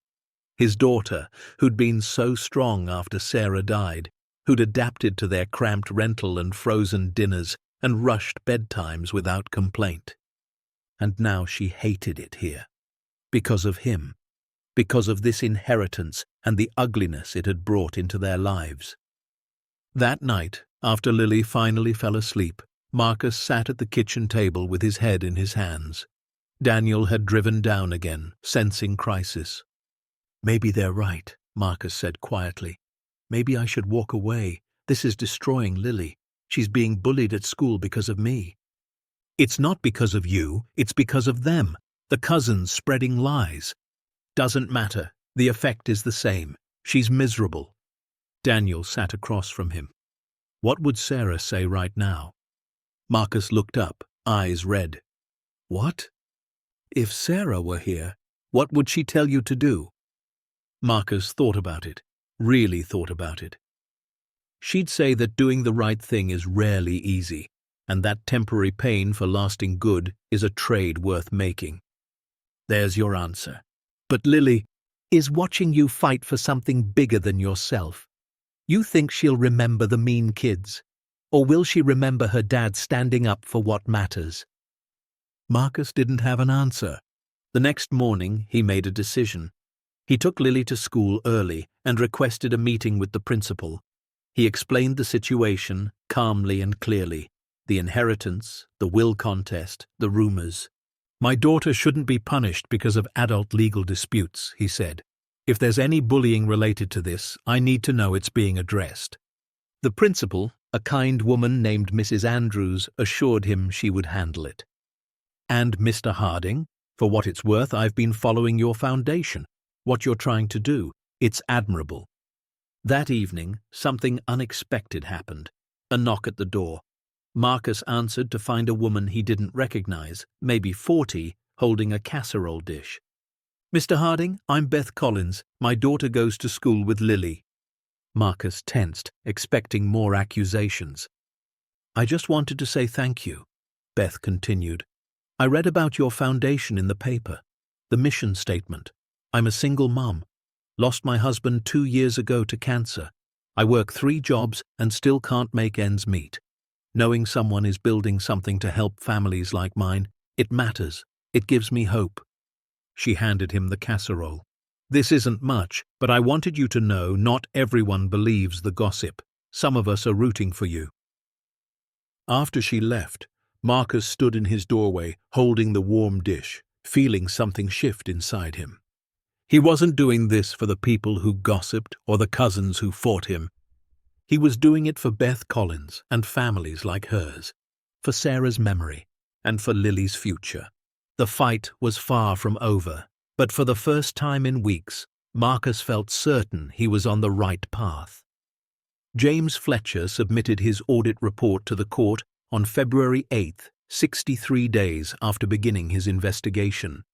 His daughter, who'd been so strong after Sarah died, who'd adapted to their cramped rental and frozen dinners and rushed bedtimes without complaint. And now she hated it here. Because of him. Because of this inheritance and the ugliness it had brought into their lives. That night, after Lily finally fell asleep, Marcus sat at the kitchen table with his head in his hands. Daniel had driven down again, sensing crisis. "Maybe they're right," Marcus said quietly. "Maybe I should walk away. This is destroying Lily. She's being bullied at school because of me." "It's not because of you, it's because of them. The cousins spreading lies." "Doesn't matter. The effect is the same. She's miserable." Daniel sat across from him. What would Sarah say right now? Marcus looked up, eyes red. "What? If Sarah were here, what would she tell you to do?" Marcus thought about it, really thought about it. She'd say that doing the right thing is rarely easy, and that temporary pain for lasting good is a trade worth making. There's your answer. But Lily is watching you fight for something bigger than yourself. You think she'll remember the mean kids? Or will she remember her dad standing up for what matters? Marcus didn't have an answer. The next morning, he made a decision. He took Lily to school early and requested a meeting with the principal. He explained the situation calmly and clearly. The inheritance, the will contest, the rumors. "My daughter shouldn't be punished because of adult legal disputes," he said. "If there's any bullying related to this, I need to know it's being addressed." The principal, a kind woman named Mrs. Andrews, assured him she would handle it. "And Mr. Harding, for what it's worth, I've been following your foundation. What you're trying to do, it's admirable." That evening, something unexpected happened. A knock at the door. Marcus answered to find a woman he didn't recognize, maybe 40, holding a casserole dish. "Mr. Harding, I'm Beth Collins. My daughter goes to school with Lily." Marcus tensed, expecting more accusations. "I just wanted to say thank you," Beth continued. "I read about your foundation in the paper, the mission statement. I'm a single mom. Lost my husband 2 years ago to cancer. I work 3 jobs and still can't make ends meet. Knowing someone is building something to help families like mine, it matters. It gives me hope." She handed him the casserole. "This isn't much, but I wanted you to know not everyone believes the gossip. Some of us are rooting for you." After she left, Marcus stood in his doorway, holding the warm dish, feeling something shift inside him. He wasn't doing this for the people who gossiped or the cousins who fought him. He was doing it for Beth Collins and families like hers, for Sarah's memory, and for Lily's future. The fight was far from over, but for the first time in weeks, Marcus felt certain he was on the right path. James Fletcher submitted his audit report to the court on February 8th, 63 days after beginning his investigation.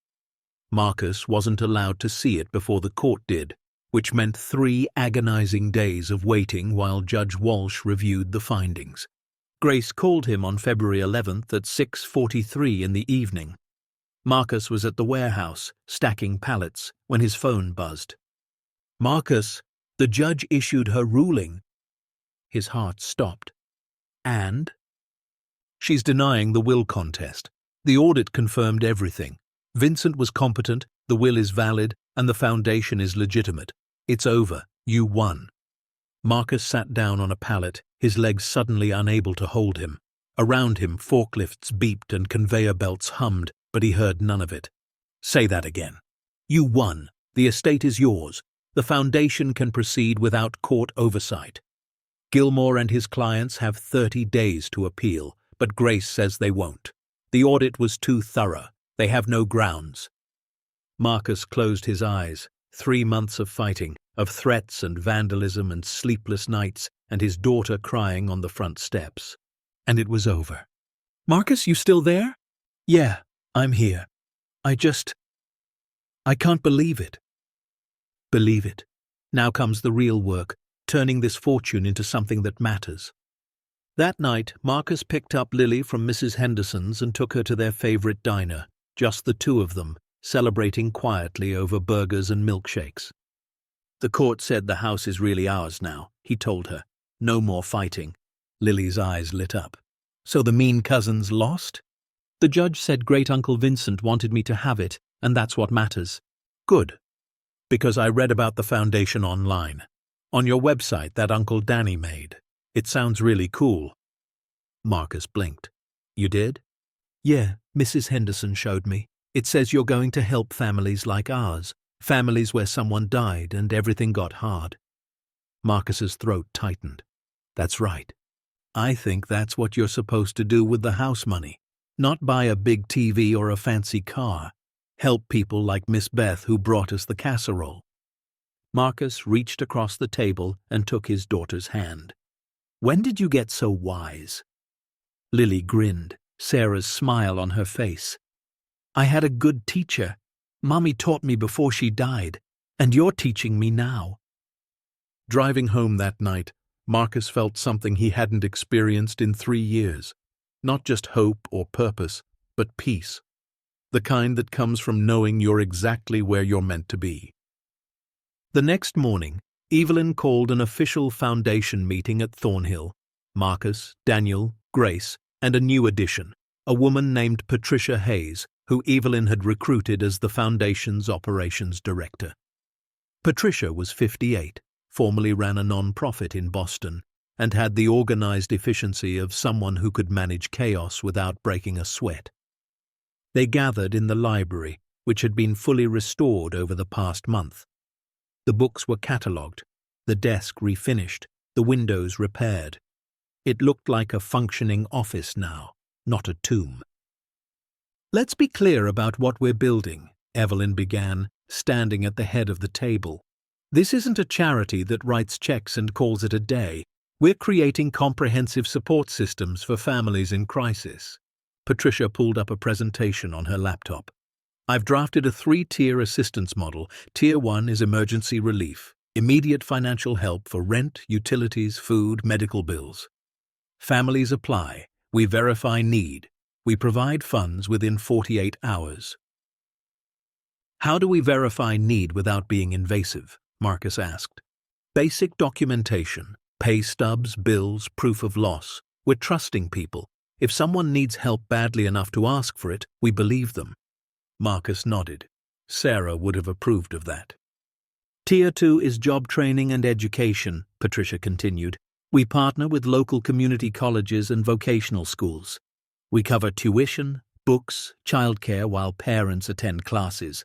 Marcus wasn't allowed to see it before the court did, which meant 3 agonizing days of waiting while Judge Walsh reviewed the findings. Grace called him on February 11th at 6:43 in the evening. Marcus was at the warehouse, stacking pallets, when his phone buzzed. "Marcus, the judge issued her ruling." His heart stopped. "And?" "She's denying the will contest. The audit confirmed everything. Vincent was competent, the will is valid, and the foundation is legitimate. It's over. You won." Marcus sat down on a pallet, his legs suddenly unable to hold him. Around him, forklifts beeped and conveyor belts hummed, but he heard none of it. "Say that again." "You won. The estate is yours. The foundation can proceed without court oversight. Gilmore and his clients have 30 days to appeal, but Grace says they won't. The audit was too thorough. They have no grounds." Marcus closed his eyes. 3 months of fighting, of threats and vandalism and sleepless nights, and his daughter crying on the front steps. And it was over. "Marcus, you still there?" "Yeah, I'm here. I can't believe it." "Believe it. Now comes the real work, turning this fortune into something that matters." That night, Marcus picked up Lily from Mrs. Henderson's and took her to their favorite diner, just the 2 of them, celebrating quietly over burgers and milkshakes. The court said the house is really ours now, he told her. No more fighting. Lily's eyes lit up. So the mean cousins lost? The judge said Great-Uncle Vincent wanted me to have it, and that's what matters. Good. Because I read about the foundation online. On your website that Uncle Danny made. It sounds really cool. Marcus blinked. You did? Yeah, Mrs. Henderson showed me. It says you're going to help families like ours. Families where someone died and everything got hard. Marcus's throat tightened. That's right. I think that's what you're supposed to do with the house money. Not buy a big TV or a fancy car. Help people like Miss Beth who brought us the casserole. Marcus reached across the table and took his daughter's hand. When did you get so wise? Lily grinned, Sarah's smile on her face. I had a good teacher. Mommy taught me before she died, and you're teaching me now. Driving home that night, Marcus felt something he hadn't experienced in 3 years. Not just hope or purpose, but peace. The kind that comes from knowing you're exactly where you're meant to be. The next morning, Evelyn called an official foundation meeting at Thornhill. Marcus, Daniel, Grace, and a new addition, a woman named Patricia Hayes, who Evelyn had recruited as the foundation's operations director. Patricia was 58, formerly ran a non-profit in Boston, and had the organized efficiency of someone who could manage chaos without breaking a sweat. They gathered in the library, which had been fully restored over the past month. The books were catalogued, the desk refinished, the windows repaired. It looked like a functioning office now, not a tomb. Let's be clear about what we're building, Evelyn began, standing at the head of the table. This isn't a charity that writes checks and calls it a day. We're creating comprehensive support systems for families in crisis. Patricia pulled up a presentation on her laptop. I've drafted a 3-tier assistance model. Tier 1 is emergency relief, immediate financial help for rent, utilities, food, medical bills. Families apply. We verify need. We provide funds within 48 hours. How do we verify need without being invasive? Marcus asked. Basic documentation, pay stubs, bills, proof of loss. We're trusting people. If someone needs help badly enough to ask for it, we believe them. Marcus nodded. Sarah would have approved of that. Tier 2 is job training and education, Patricia continued. We partner with local community colleges and vocational schools. We cover tuition, books, childcare while parents attend classes.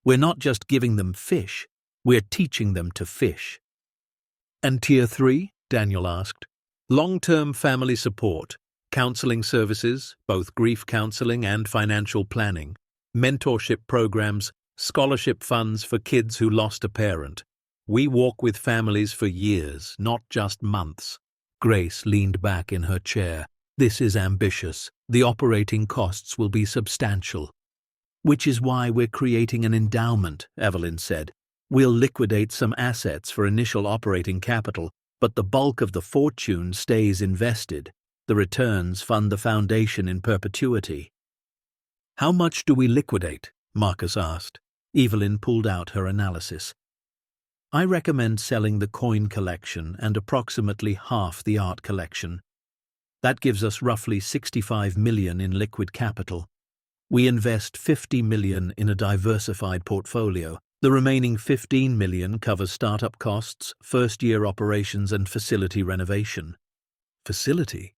We're not just giving them fish, we're teaching them to fish. And Tier 3? Daniel asked. Long-term family support, counseling services, both grief counseling and financial planning, mentorship programs, scholarship funds for kids who lost a parent. We walk with families for years, not just months. Grace leaned back in her chair. This is ambitious. The operating costs will be substantial. Which is why we're creating an endowment, Evelyn said. We'll liquidate some assets for initial operating capital, but the bulk of the fortune stays invested. The returns fund the foundation in perpetuity. How much do we liquidate? Marcus asked. Evelyn pulled out her analysis. I recommend selling the coin collection and approximately half the art collection. That gives us roughly $65 million in liquid capital. We invest $50 million in a diversified portfolio. The remaining $15 million covers startup costs, first-year operations and facility renovation. Facility?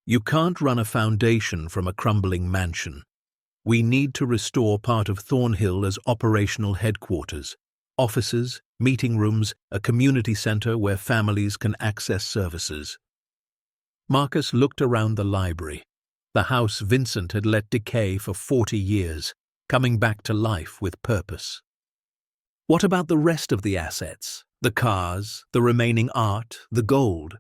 You can't run a foundation from a crumbling mansion. We need to restore part of Thornhill as operational headquarters. Offices, meeting rooms, a community center where families can access services. Marcus looked around the library. The house Vincent had let decay for 40 years, coming back to life with purpose. What about the rest of the assets? The cars, the remaining art, the gold?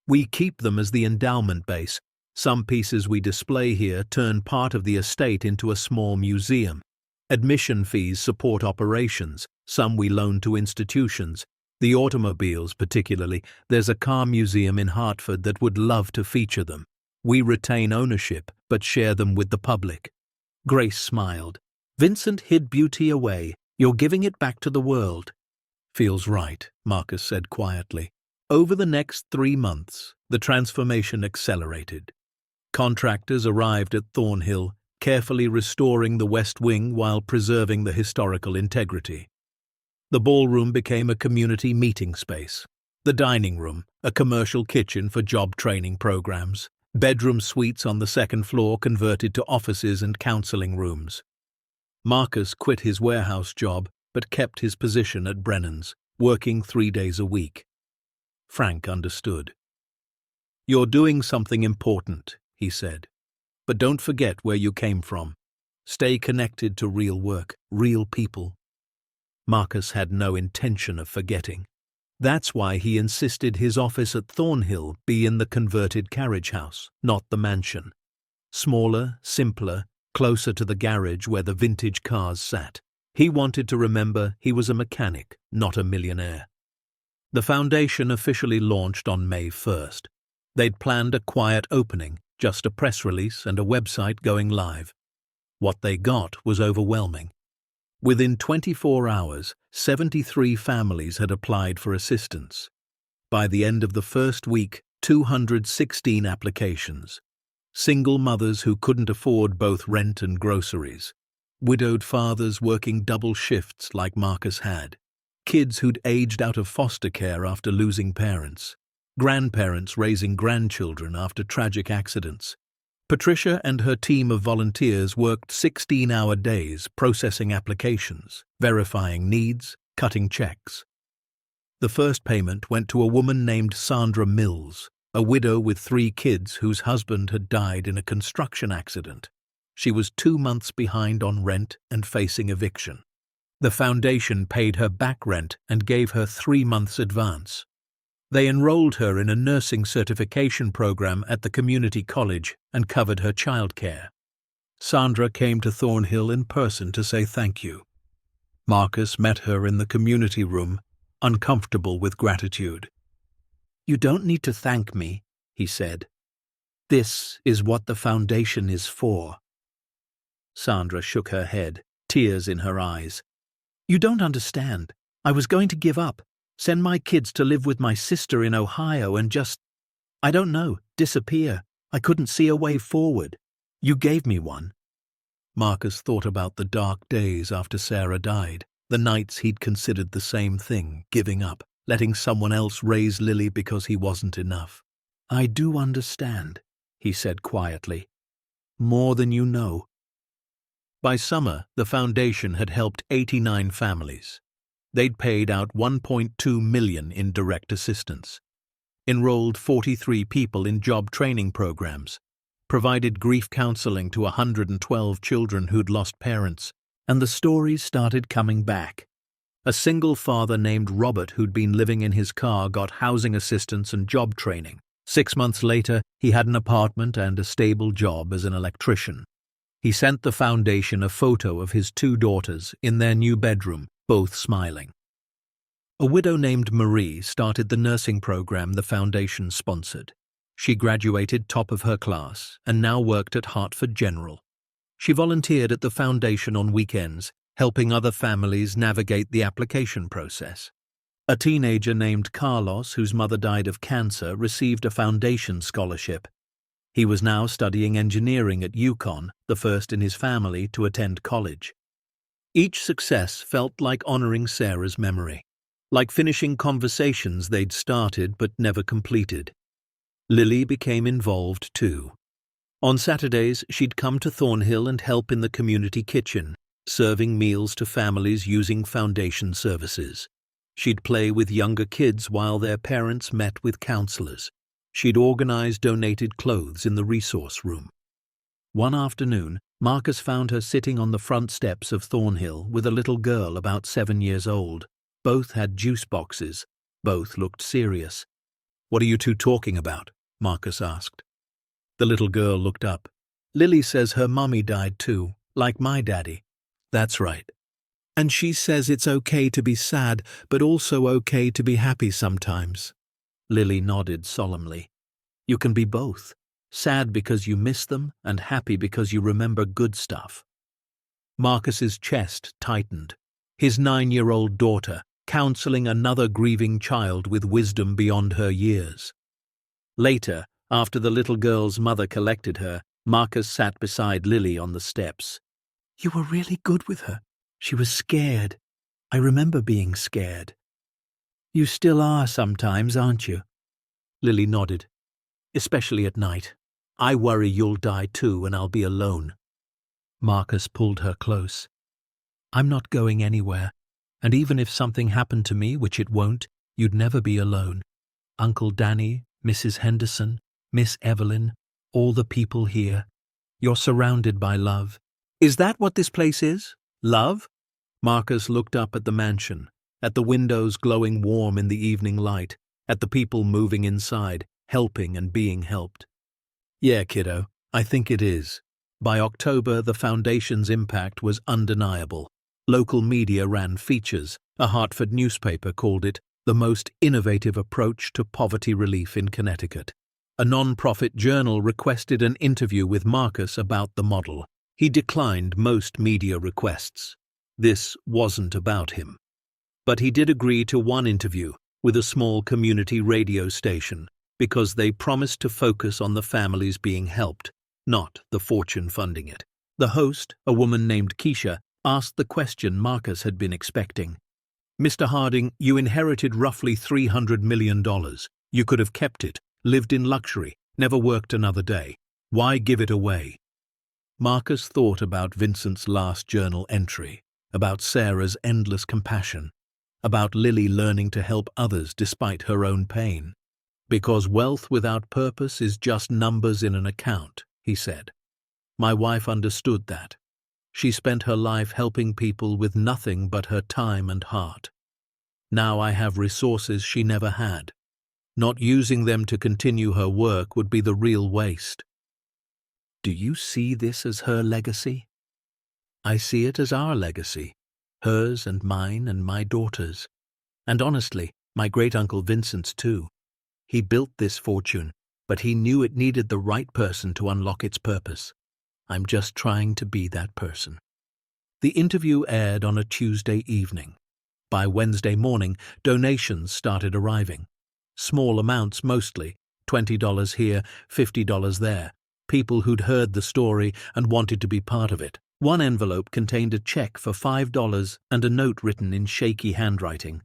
We keep them as the endowment base. Some pieces we display here turn part of the estate into a small museum. Admission fees support operations. Some we loan to institutions. The automobiles particularly. There's a car museum in Hartford that would love to feature them. We retain ownership, but share them with the public. Grace smiled. Vincent hid beauty away. You're giving it back to the world. Feels right, Marcus said quietly. Over the next 3 months, the transformation accelerated. Contractors arrived at Thornhill, carefully restoring the West Wing while preserving the historical integrity. The ballroom became a community meeting space. The dining room, a commercial kitchen for job training programs. Bedroom suites on the second floor converted to offices and counseling rooms. Marcus quit his warehouse job but kept his position at Brennan's, working 3 days a week. Frank understood. "You're doing something important," he said. "But don't forget where you came from. Stay connected to real work, real people." Marcus had no intention of forgetting. That's why he insisted his office at Thornhill be in the converted carriage house, not the mansion. Smaller, simpler, closer to the garage where the vintage cars sat. He wanted to remember he was a mechanic, not a millionaire. The foundation officially launched on May 1st. They'd planned a quiet opening, just a press release and a website going live. What they got was overwhelming. Within 24 hours, 73 families had applied for assistance. By the end of the first week, 216 applications. Single mothers who couldn't afford both rent and groceries. Widowed fathers working double shifts like Marcus had. Kids who'd aged out of foster care after losing parents. Grandparents raising grandchildren after tragic accidents. Patricia and her team of volunteers worked 16-hour days processing applications, verifying needs, cutting checks. The first payment went to a woman named Sandra Mills, a widow with 3 kids whose husband had died in a construction accident. She was 2 months behind on rent and facing eviction. The foundation paid her back rent and gave her 3 months' advance. They enrolled her in a nursing certification program at the community college and covered her childcare. Sandra came to Thornhill in person to say thank you. Marcus met her in the community room, uncomfortable with gratitude. "You don't need to thank me," he said. "This is what the foundation is for." Sandra shook her head, tears in her eyes. "You don't understand. I was going to give up. Send my kids to live with my sister in Ohio and just, I don't know, disappear. I couldn't see a way forward. You gave me one." Marcus thought about the dark days after Sarah died, the nights he'd considered the same thing, giving up, letting someone else raise Lily because he wasn't enough. "I do understand," he said quietly. "More than you know." By summer, the foundation had helped 89 families. They'd paid out $1.2 million in direct assistance, enrolled 43 people in job training programs, provided grief counseling to 112 children who'd lost parents, and the stories started coming back. A single father named Robert who'd been living in his car got housing assistance and job training. 6 months later, he had an apartment and a stable job as an electrician. He sent the foundation a photo of his 2 daughters in their new bedroom, both smiling. A widow named Marie started the nursing program the foundation sponsored. She graduated top of her class and now worked at Hartford General. She volunteered at the foundation on weekends, helping other families navigate the application process. A teenager named Carlos, whose mother died of cancer, received a foundation scholarship. He was now studying engineering at UConn, the first in his family to attend college. Each success felt like honoring Sarah's memory, like finishing conversations they'd started but never completed. Lily became involved too. On Saturdays, she'd come to Thornhill and help in the community kitchen, serving meals to families using foundation services. She'd play with younger kids while their parents met with counselors. She'd organize donated clothes in the resource room. One afternoon, Marcus found her sitting on the front steps of Thornhill with a little girl about 7 years old. Both had juice boxes. Both looked serious. "What are you two talking about?" Marcus asked. The little girl looked up. "Lily says her mommy died too, like my daddy." "That's right. And she says it's okay to be sad, but also okay to be happy sometimes." Lily nodded solemnly. "You can be both. Sad because you miss them and happy because you remember good stuff." Marcus's chest tightened. His 9-year-old daughter, counseling another grieving child with wisdom beyond her years. Later, after the little girl's mother collected her, Marcus sat beside Lily on the steps. You were really good with her. She was scared. I remember being scared. You still are sometimes, aren't you? Lily nodded. Especially at night. I worry you'll die too and I'll be alone. Marcus pulled her close. I'm not going anywhere, and even if something happened to me, which it won't, you'd never be alone. Uncle Danny, Mrs. Henderson, Miss Evelyn, all the people here. You're surrounded by love. Is that what this place is? Love? Marcus looked up at the mansion, at the windows glowing warm in the evening light, at the people moving inside, helping and being helped. Yeah, kiddo, I think it is. By October, the Foundation's impact was undeniable. Local media ran features. A Hartford newspaper called it the most innovative approach to poverty relief in Connecticut. A non-profit journal requested an interview with Marcus about the model. He declined most media requests. This wasn't about him. But he did agree to one interview with a small community radio station because they promised to focus on the families being helped, not the fortune funding it. The host, a woman named Keisha, asked the question Marcus had been expecting. Mr. Harding, you inherited roughly $300 million. You could have kept it, lived in luxury, never worked another day. Why give it away? Marcus thought about Vincent's last journal entry, about Sarah's endless compassion, about Lily learning to help others despite her own pain. Because wealth without purpose is just numbers in an account, he said. My wife understood that. She spent her life helping people with nothing but her time and heart. Now I have resources she never had. Not using them to continue her work would be the real waste. Do you see this as her legacy? I see it as our legacy, hers and mine and my daughter's. And honestly, my great-uncle Vincent's too. He built this fortune, but he knew it needed the right person to unlock its purpose. I'm just trying to be that person. The interview aired on a Tuesday evening. By Wednesday morning, donations started arriving. Small amounts mostly, $20 here, $50 there. People who'd heard the story and wanted to be part of it. One envelope contained a check for $5 and a note written in shaky handwriting.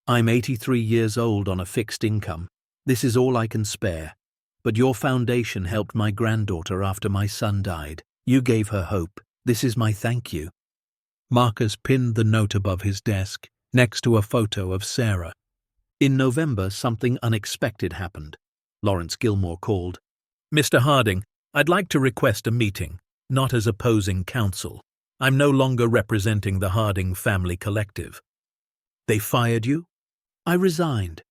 I'm 83 years old on a fixed income. This is all I can spare. But your foundation helped my granddaughter after my son died. You gave her hope. This is my thank you. Marcus pinned the note above his desk, next to a photo of Sarah. In November, something unexpected happened. Lawrence Gilmore called. Mr. Harding, I'd like to request a meeting, not as opposing counsel. I'm no longer representing the Harding family collective. They fired you? I resigned.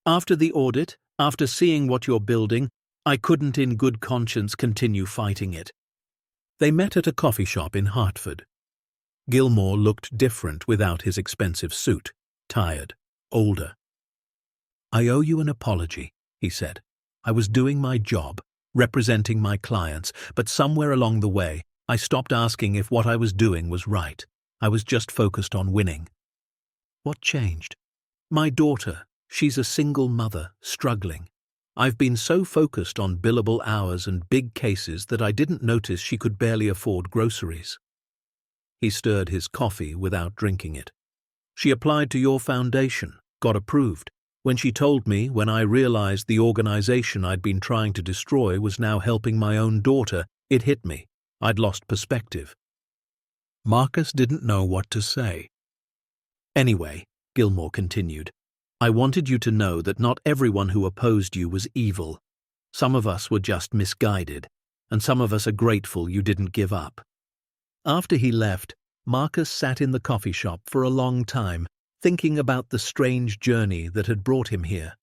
After the audit, after seeing what you're building, I couldn't in good conscience continue fighting it. They met at a coffee shop in Hartford. Gilmore looked different without his expensive suit, tired, older. I owe you an apology, he said. I was doing my job, representing my clients, but somewhere along the way, I stopped asking if what I was doing was right. I was just focused on winning. What changed? My daughter. She's a single mother, struggling. I've been so focused on billable hours and big cases that I didn't notice she could barely afford groceries. He stirred his coffee without drinking it. She applied to your foundation, got approved. When she told me, when I realized the organization I'd been trying to destroy was now helping my own daughter, it hit me. I'd lost perspective. Marcus didn't know what to say. Anyway, Gilmore continued, I wanted you to know that not everyone who opposed you was evil. Some of us were just misguided, and some of us are grateful you didn't give up. After he left, Marcus sat in the coffee shop for a long time, thinking about the strange journey that had brought him here.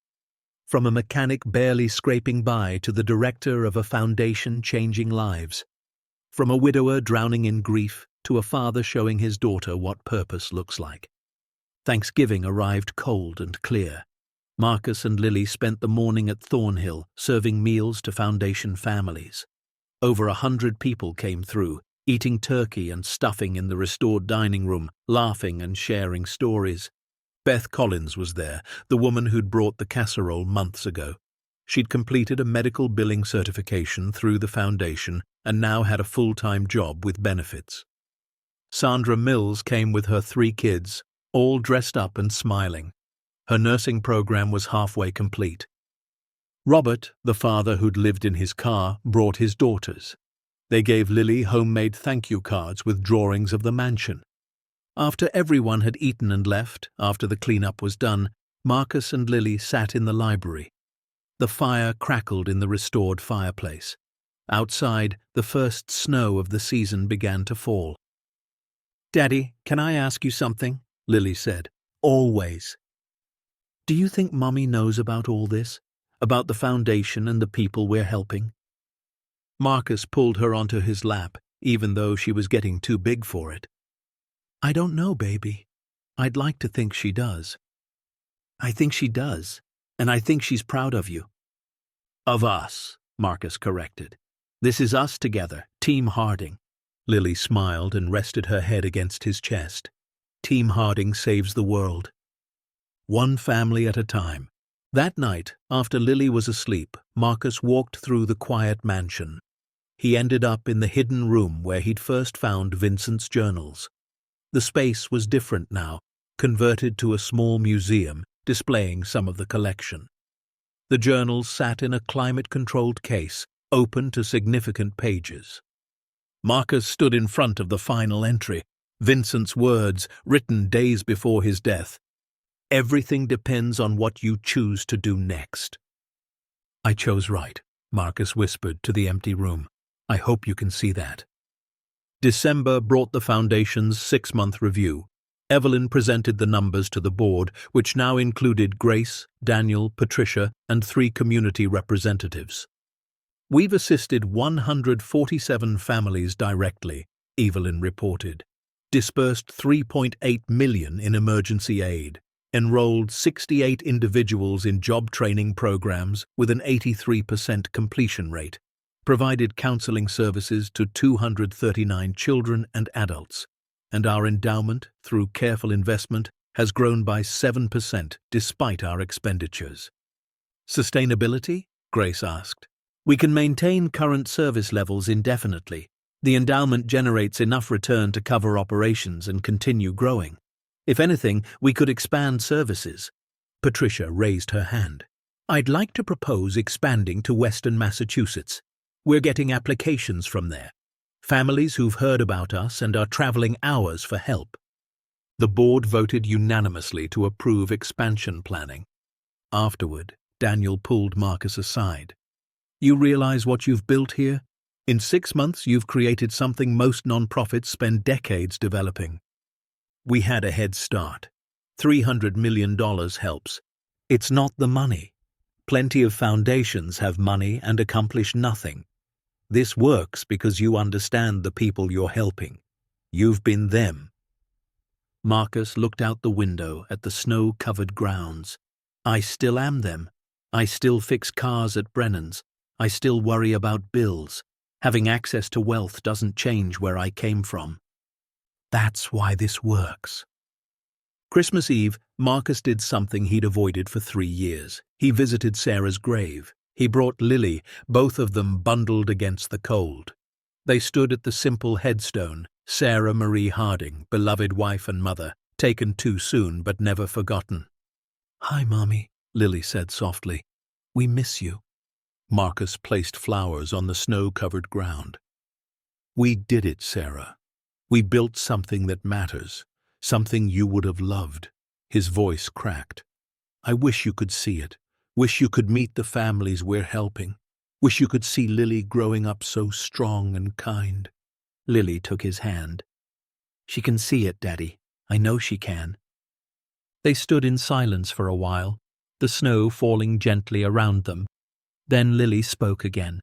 From a mechanic barely scraping by to the director of a foundation changing lives. From a widower drowning in grief to a father showing his daughter what purpose looks like. Thanksgiving arrived cold and clear. Marcus and Lily spent the morning at Thornhill, serving meals to foundation families. Over 100 people came through, eating turkey and stuffing in the restored dining room, laughing and sharing stories. Beth Collins was there, the woman who'd brought the casserole months ago. She'd completed a medical billing certification through the foundation and now had a full-time job with benefits. Sandra Mills came with her 3 kids, all dressed up and smiling. Her nursing program was halfway complete. Robert, the father who'd lived in his car, brought his daughters. They gave Lily homemade thank-you cards with drawings of the mansion. After everyone had eaten and left, after the cleanup was done, Marcus and Lily sat in the library. The fire crackled in the restored fireplace. Outside, the first snow of the season began to fall. "Daddy, can I ask you something?" Lily said. "Always. Do you think Mummy knows about all this? About the foundation and the people we're helping?" Marcus pulled her onto his lap, even though she was getting too big for it. "I don't know, baby. I'd like to think she does." "I think she does, and I think she's proud of you." "Of us," Marcus corrected. "This is us together, Team Harding." Lily smiled and rested her head against his chest. Team Harding saves the world. One family at a time. That night, after Lily was asleep, Marcus walked through the quiet mansion. He ended up in the hidden room where he'd first found Vincent's journals. The space was different now, converted to a small museum displaying some of the collection. The journals sat in a climate-controlled case, open to significant pages. Marcus stood in front of the final entry, Vincent's words, written days before his death. "Everything depends on what you choose to do next." "I chose right," Marcus whispered to the empty room. "I hope you can see that." December brought the Foundation's 6-month review. Evelyn presented the numbers to the board, which now included Grace, Daniel, Patricia, and 3 community representatives. "We've assisted 147 families directly," Evelyn reported, "dispersed $3.8 million in emergency aid, enrolled 68 individuals in job training programs with an 83% completion rate, provided counseling services to 239 children and adults, and our endowment, through careful investment, has grown by 7% despite our expenditures." "Sustainability?" Grace asked. "We can maintain current service levels indefinitely. The endowment generates enough return to cover operations and continue growing. If anything, we could expand services." Patricia raised her hand. "I'd like to propose expanding to Western Massachusetts. We're getting applications from there. Families who've heard about us and are traveling hours for help." The board voted unanimously to approve expansion planning. Afterward, Daniel pulled Marcus aside. "You realize what you've built here? In 6 months, you've created something most nonprofits spend decades developing. We had a head start. $300 million helps. It's not the money. Plenty of foundations have money and accomplish nothing. This works because you understand the people you're helping. You've been them." Marcus looked out the window at the snow-covered grounds. "I still am them. I still fix cars at Brennan's. I still worry about bills. Having access to wealth doesn't change where I came from. That's why this works." Christmas Eve, Marcus did something he'd avoided for 3 years. He visited Sarah's grave. He brought Lily, both of them bundled against the cold. They stood at the simple headstone, Sarah Marie Harding, beloved wife and mother, taken too soon but never forgotten. "Hi, Mommy," Lily said softly. "We miss you." Marcus placed flowers on the snow-covered ground. "We did it, Sarah. We built something that matters, something you would have loved." His voice cracked. "I wish you could see it. Wish you could meet the families we're helping. Wish you could see Lily growing up so strong and kind." Lily took his hand. "She can see it, Daddy. I know she can." They stood in silence for a while, the snow falling gently around them. Then Lily spoke again.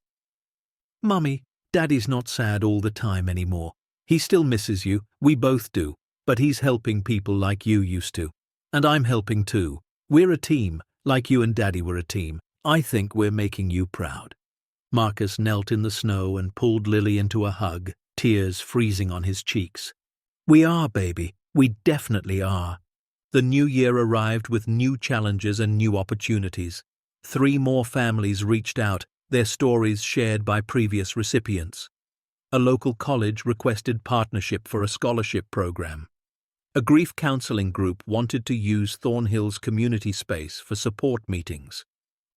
"Mummy, Daddy's not sad all the time anymore. He still misses you, we both do, but he's helping people like you used to. And I'm helping too. We're a team, like you and Daddy were a team. I think we're making you proud." Marcus knelt in the snow and pulled Lily into a hug, tears freezing on his cheeks. "We are, baby. We definitely are." The new year arrived with new challenges and new opportunities. 3 more families reached out, their stories shared by previous recipients. A local college requested partnership for a scholarship program. A grief counseling group wanted to use Thornhill's community space for support meetings.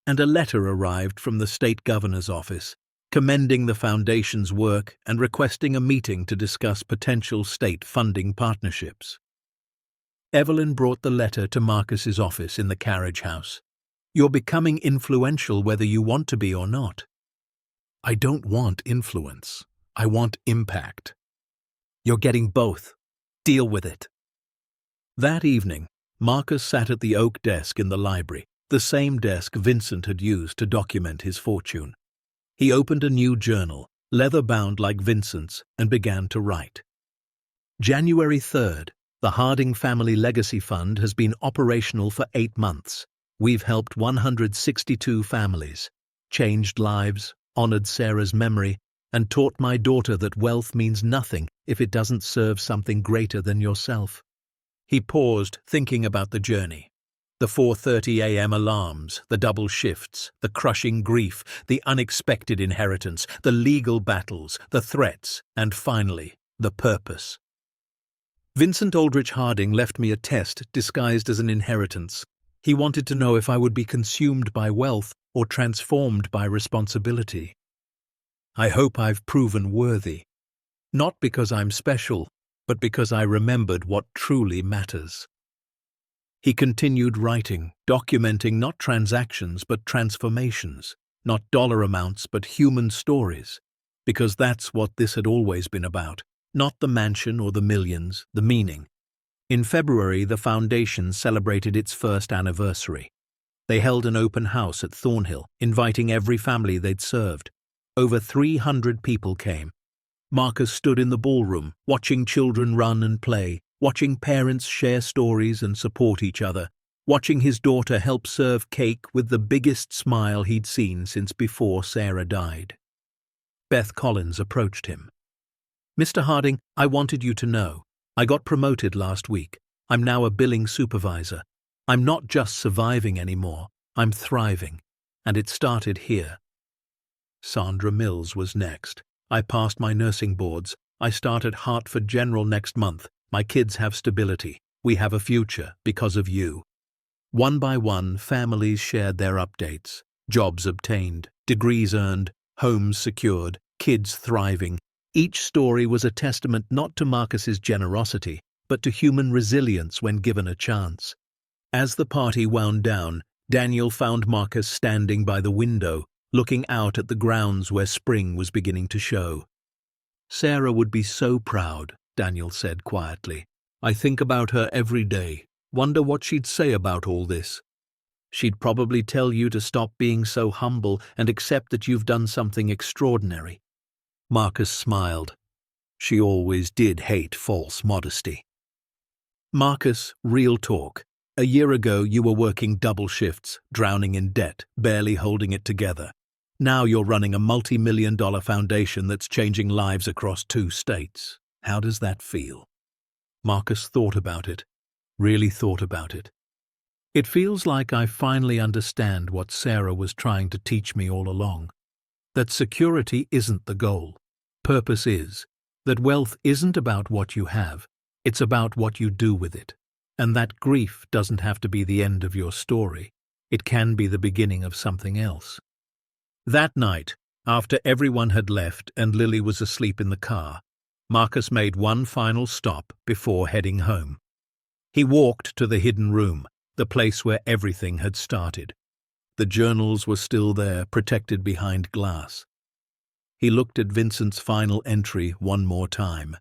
And a letter arrived from the state governor's office, commending the foundation's work and requesting a meeting to discuss potential state funding partnerships. Evelyn brought the letter to Marcus's office in the carriage house. "You're becoming influential whether you want to be or not." "I don't want influence. I want impact." "You're getting both. Deal with it." That evening, Marcus sat at the oak desk in the library, the same desk Vincent had used to document his fortune. He opened a new journal, leather-bound like Vincent's, and began to write. January 3rd, the Harding Family Legacy Fund has been operational for 8 months. We've helped 162 families, changed lives, honored Sarah's memory, and taught my daughter that wealth means nothing if it doesn't serve something greater than yourself. He paused, thinking about the journey. The 4:30 a.m. alarms, the double shifts, the crushing grief, the unexpected inheritance, the legal battles, the threats, and finally, the purpose. Vincent Aldrich Harding left me a test disguised as an inheritance. He wanted to know if I would be consumed by wealth or transformed by responsibility. I hope I've proven worthy. Not because I'm special, but because I remembered what truly matters. He continued writing, documenting not transactions but transformations, not dollar amounts but human stories, because that's what this had always been about, not the mansion or the millions, the meaning. In February, the foundation celebrated its first anniversary. They held an open house at Thornhill, inviting every family they'd served. Over 300 people came. Marcus stood in the ballroom, watching children run and play, watching parents share stories and support each other, watching his daughter help serve cake with the biggest smile he'd seen since before Sarah died. Beth Collins approached him. "Mr. Harding, I wanted you to know. I got promoted last week. I'm now a billing supervisor. I'm not just surviving anymore, I'm thriving. And it started here." Sandra Mills was next. "I passed my nursing boards. I start at Hartford General next month. My kids have stability. We have a future because of you." One by one, families shared their updates. Jobs obtained, degrees earned, homes secured, kids thriving. Each story was a testament not to Marcus's generosity, but to human resilience when given a chance. As the party wound down, Daniel found Marcus standing by the window, looking out at the grounds where spring was beginning to show. "Sarah would be so proud," Daniel said quietly. "I think about her every day. Wonder what she'd say about all this. She'd probably tell you to stop being so humble and accept that you've done something extraordinary." Marcus smiled. She always did hate false modesty. "Marcus, real talk. A year ago you were working double shifts, drowning in debt, barely holding it together. Now you're running a multi-million-dollar foundation that's changing lives across 2 states. How does that feel?" Marcus thought about it, really thought about it. "It feels like I finally understand what Sarah was trying to teach me all along. That security isn't the goal. Purpose is. That wealth isn't about what you have. It's about what you do with it. And that grief doesn't have to be the end of your story. It can be the beginning of something else." That night, after everyone had left and Lily was asleep in the car, Marcus made one final stop before heading home. He walked to the hidden room, the place where everything had started. The journals were still there, protected behind glass. He looked at Vincent's final entry one more time.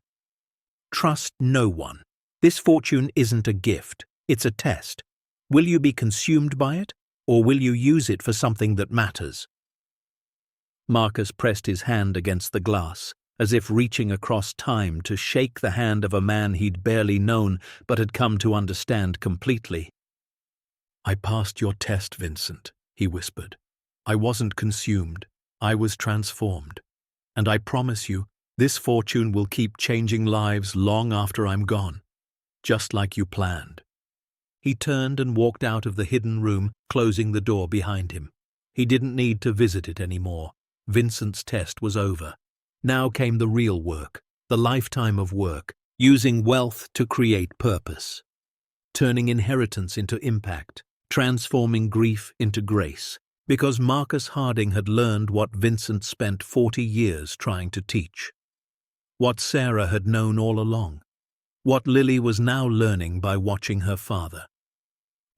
"Trust no one. This fortune isn't a gift, it's a test. Will you be consumed by it, or will you use it for something that matters?" Marcus pressed his hand against the glass, as if reaching across time to shake the hand of a man he'd barely known but had come to understand completely. "I passed your test, Vincent," he whispered. "I wasn't consumed. I was transformed. And I promise you, this fortune will keep changing lives long after I'm gone, just like you planned." He turned and walked out of the hidden room, closing the door behind him. He didn't need to visit it anymore. Vincent's test was over. Now came the real work, the lifetime of work, using wealth to create purpose. Turning inheritance into impact, transforming grief into grace, because Marcus Harding had learned what Vincent spent 40 years trying to teach. What Sarah had known all along. What Lily was now learning by watching her father.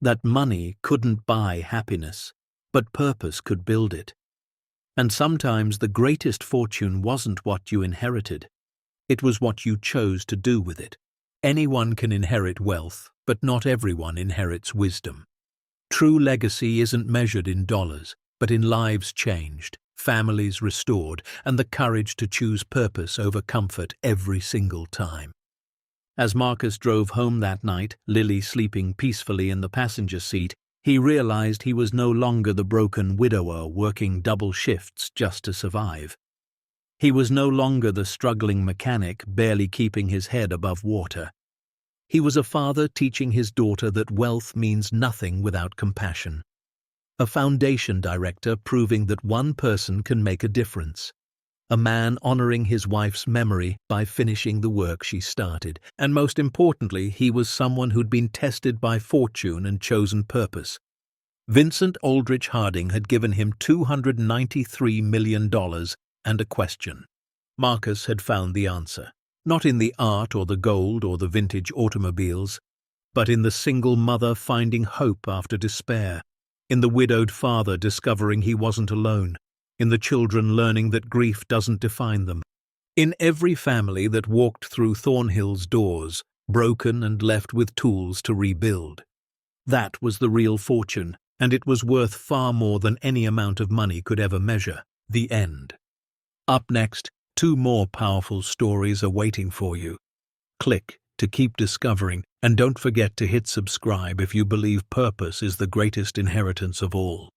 That money couldn't buy happiness, but purpose could build it. And sometimes the greatest fortune wasn't what you inherited. It was what you chose to do with it. Anyone can inherit wealth, but not everyone inherits wisdom. True legacy isn't measured in dollars, but in lives changed, families restored, and the courage to choose purpose over comfort every single time. As Marcus drove home that night, Lily sleeping peacefully in the passenger seat, he realized he was no longer the broken widower working double shifts just to survive. He was no longer the struggling mechanic barely keeping his head above water. He was a father teaching his daughter that wealth means nothing without compassion. A foundation director proving that one person can make a difference. A man honoring his wife's memory by finishing the work she started. And most importantly, he was someone who'd been tested by fortune and chosen purpose. Vincent Aldrich Harding had given him $293 million and a question. Marcus had found the answer. Not in the art or the gold or the vintage automobiles, but in the single mother finding hope after despair, in the widowed father discovering he wasn't alone, in the children learning that grief doesn't define them, in every family that walked through Thornhill's doors, broken and left with tools to rebuild. That was the real fortune, and it was worth far more than any amount of money could ever measure. The end. Up next, 2 more powerful stories are waiting for you. Click to keep discovering, and don't forget to hit subscribe if you believe purpose is the greatest inheritance of all.